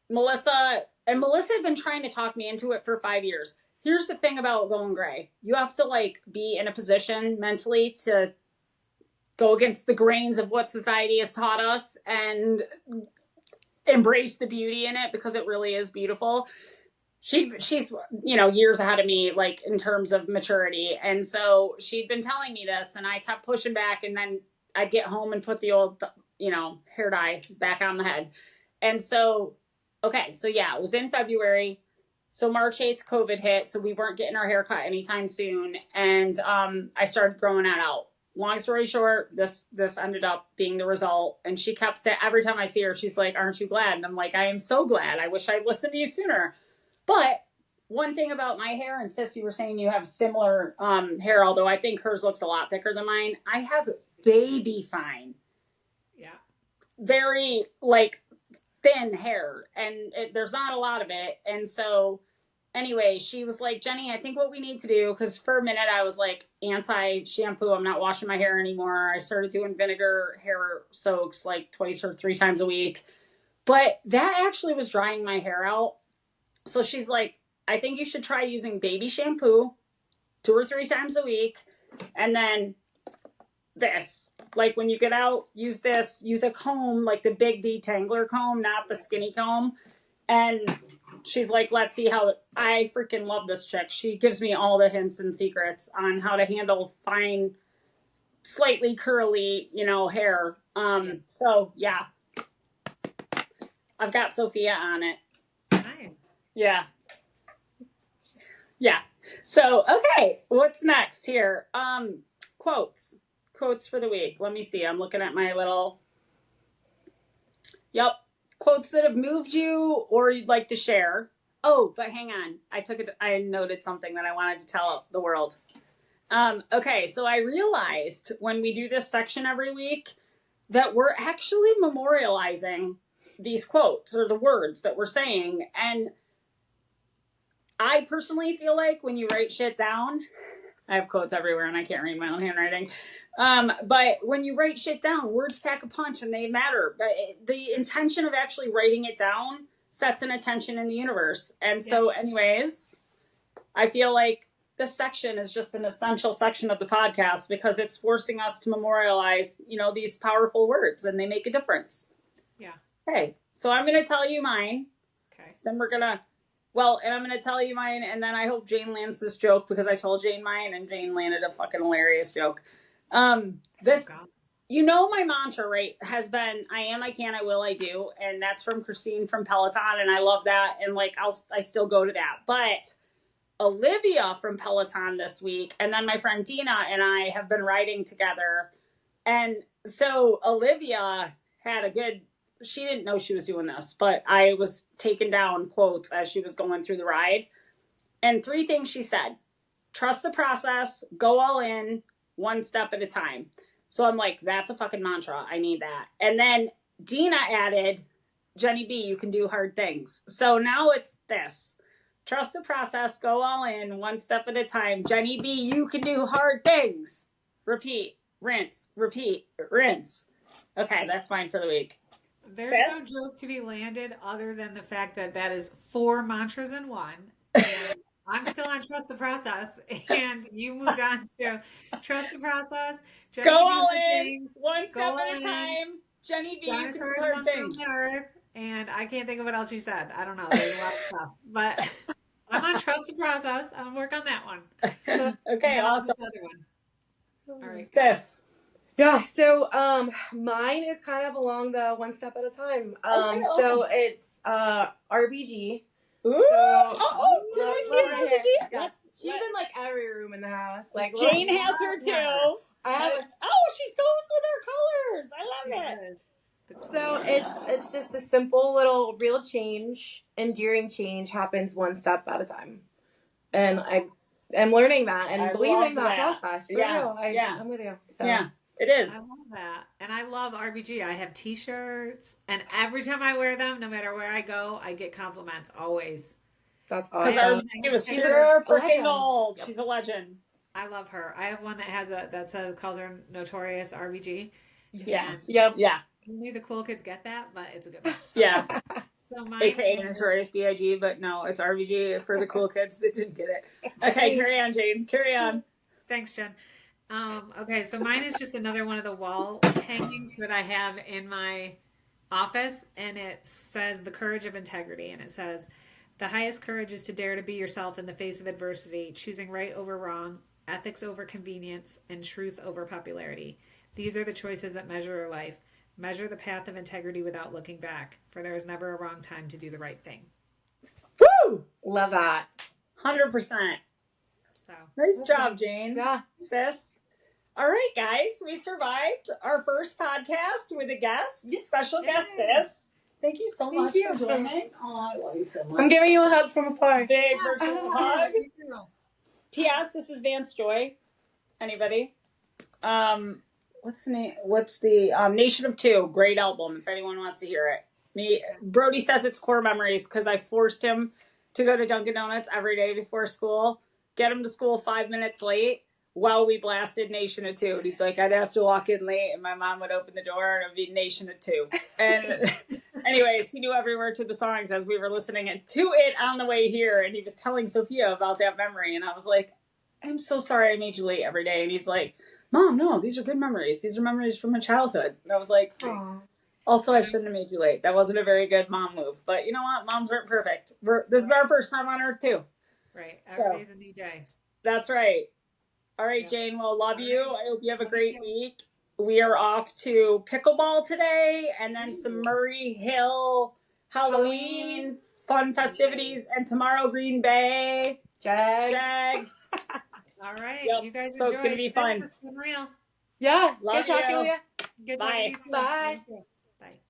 Speaker 1: Melissa had been trying to talk me into it for 5 years. Here's the thing about going gray. You have to like be in a position mentally to go against the grains of what society has taught us and embrace the beauty in it because it really is beautiful. She's years ahead of me, like in terms of maturity. And so she'd been telling me this and I kept pushing back, and then I'd get home and put the old, hair dye back on the head. And so, it was in February. So March 8th, COVID hit. So we weren't getting our hair cut anytime soon. And I started growing that out. Long story short, this ended up being the result. And she kept saying, every time I see her, she's like, aren't you glad? And I'm like, I am so glad. I wish I'd listened to you sooner. But one thing about my hair, and Sis, you were saying you have similar hair, although I think hers looks a lot thicker than mine. I have baby fine. Yeah. Very like thin hair, and there's not a lot of it. And so anyway, she was like, Jenny, I think what we need to do, because for a minute I was like anti-shampoo. I'm not washing my hair anymore. I started doing vinegar hair soaks like 2 or 3 times a week. But that actually was drying my hair out. So she's like, I think you should try using baby shampoo 2 or 3 times a week. And then this, like when you get out, use this, use a comb, like the big detangler comb, not the skinny comb. And she's like, let's see how I freaking love this chick. She gives me all the hints and secrets on how to handle fine, slightly curly, hair. So yeah, I've got Sophia on it.
Speaker 3: Nice.
Speaker 1: Yeah. Yeah. So, okay. What's next here? Quotes for the week. Let me see. I'm looking at my little, yep. Quotes that have moved you or you'd like to share. Oh, but hang on. I noted something that I wanted to tell the world. Okay, so I realized when we do this section every week that we're actually memorializing these quotes or the words that we're saying. And I personally feel like when you write shit down, I have quotes everywhere and I can't read my own handwriting. But when you write shit down, words pack a punch and they matter. But the intention of actually writing it down sets an intention in the universe. And so anyways, I feel like this section is just an essential section of the podcast because it's forcing us to memorialize, these powerful words, and they make a difference.
Speaker 3: Yeah.
Speaker 1: Okay. So I'm going to tell you mine.
Speaker 3: Okay.
Speaker 1: Then and I'm going to tell you mine, and then I hope Jayne lands this joke because I told Jayne mine, and Jayne landed a fucking hilarious joke. My mantra, right, has been, I am, I can, I will, I do. And that's from Christine from Peloton, and I love that. And, I still go to that. But Olivia from Peloton this week, and then my friend Dina and I have been riding together. And so Olivia had she didn't know she was doing this, but I was taking down quotes as she was going through the ride. And 3 things she said: trust the process, go all in, 1 step at a time. So I'm like, that's a fucking mantra. I need that. And then Dina added, JennyB, you can do hard things. So now it's this: trust the process, go all in, 1 step at a time. JennyB, you can do hard things. Repeat, rinse, repeat, rinse. Okay, that's mine for the week.
Speaker 3: There's no joke to be landed other than the fact that is 4 mantras in one. And I'm still on trust the process, and you moved on to trust the process.
Speaker 1: Go all in, things, 1 step at a time. JennyB, you can do hard things.
Speaker 3: And I can't think of what else you said. I don't know. There's a lot of stuff, but I'm on trust the process. I'm gonna work on that one.
Speaker 1: Okay, awesome.
Speaker 3: The other one. All right,
Speaker 1: Sis.
Speaker 2: Yeah, so mine is kind of along the 1 step at a time.
Speaker 1: Awesome.
Speaker 2: So it's RBG.
Speaker 1: Ooh.
Speaker 2: So,
Speaker 1: did I see RBG?
Speaker 2: Yeah. She's in every room in the house.
Speaker 1: Jayne has her too. She goes with her colors. I love it.
Speaker 2: So it's just a simple little real change, enduring change happens 1 step at a time. And I'm learning that and believing that process. For real. I'm with you. So.
Speaker 1: Yeah. It
Speaker 3: I
Speaker 1: is.
Speaker 3: love that. And I love RBG. I have t-shirts, and every time I wear them, no matter where I go, I get compliments always.
Speaker 2: That's
Speaker 1: Because
Speaker 2: awesome.
Speaker 1: RBG was
Speaker 2: She's
Speaker 1: super
Speaker 2: a
Speaker 1: freaking
Speaker 2: legend.
Speaker 1: old.
Speaker 2: Yep.
Speaker 1: She's a legend.
Speaker 3: I love her. I have one that has that says calls her Notorious RBG.
Speaker 1: Yeah.
Speaker 2: Yep.
Speaker 1: Yeah.
Speaker 3: Only the cool kids get that, but it's a good one.
Speaker 1: Yeah.
Speaker 3: So mine
Speaker 1: AKA
Speaker 3: is,
Speaker 1: Notorious B.I.G., but no, it's RBG for the cool kids that didn't get it. Okay, carry on, Jane. Carry on.
Speaker 3: thanks, Jen. Okay, so mine is just another one of the wall hangings that I have in my office, and it says the courage of integrity, and it says the highest courage is to dare to be yourself in the face of adversity, choosing right over wrong, ethics over convenience, and truth over popularity. These are the choices that measure a life. Measure the path of integrity without looking back, for there is never a wrong time to do the right thing.
Speaker 1: Woo!
Speaker 2: Love that.
Speaker 1: 100%.
Speaker 3: So
Speaker 1: Nice job, Jane.
Speaker 2: Yeah.
Speaker 1: Sis. All right, guys, we survived our first podcast with a guest, special guest, sis. Thank you so much for joining. Oh, I love you so much.
Speaker 2: I'm giving you a hug from afar.
Speaker 1: Big virtual hug. P.S. This is Vance Joy. Anybody? What's the name? What's the Nation of Two? Great album. If anyone wants to hear it. Brody says it's core memories because I forced him to go to Dunkin' Donuts every day before school. Get him to school 5 minutes late while we blasted Nation of Two. And he's like, I'd have to walk in late, and my mom would open the door, and it would be Nation of Two. And anyways, he knew every word to the songs as we were listening to it on the way here. And he was telling Sophia about that memory, and I was like, I'm so sorry I made you late every day. And he's like, Mom, no, these are good memories. These are memories from my childhood. And I was like,
Speaker 2: Aww.
Speaker 1: Also, I shouldn't have made you late. That wasn't a very good mom move. But you know what? Moms aren't perfect. This is our first time on Earth, too.
Speaker 3: Right. Every day's a new day.
Speaker 1: That's right. All right, Jane. Well, love you. I hope you have a great week. We are off to pickleball today and then some Murray Hill Halloween fun festivities. And tomorrow, Green Bay. Jags.
Speaker 3: All right.
Speaker 1: Yep.
Speaker 3: You guys enjoy.
Speaker 1: So it's going to be fun.
Speaker 3: It's been real.
Speaker 2: Yeah.
Speaker 1: Love
Speaker 2: good talking
Speaker 1: you.
Speaker 2: with you.
Speaker 3: Good
Speaker 1: Bye.
Speaker 3: talking to you.
Speaker 2: Bye.
Speaker 3: Bye.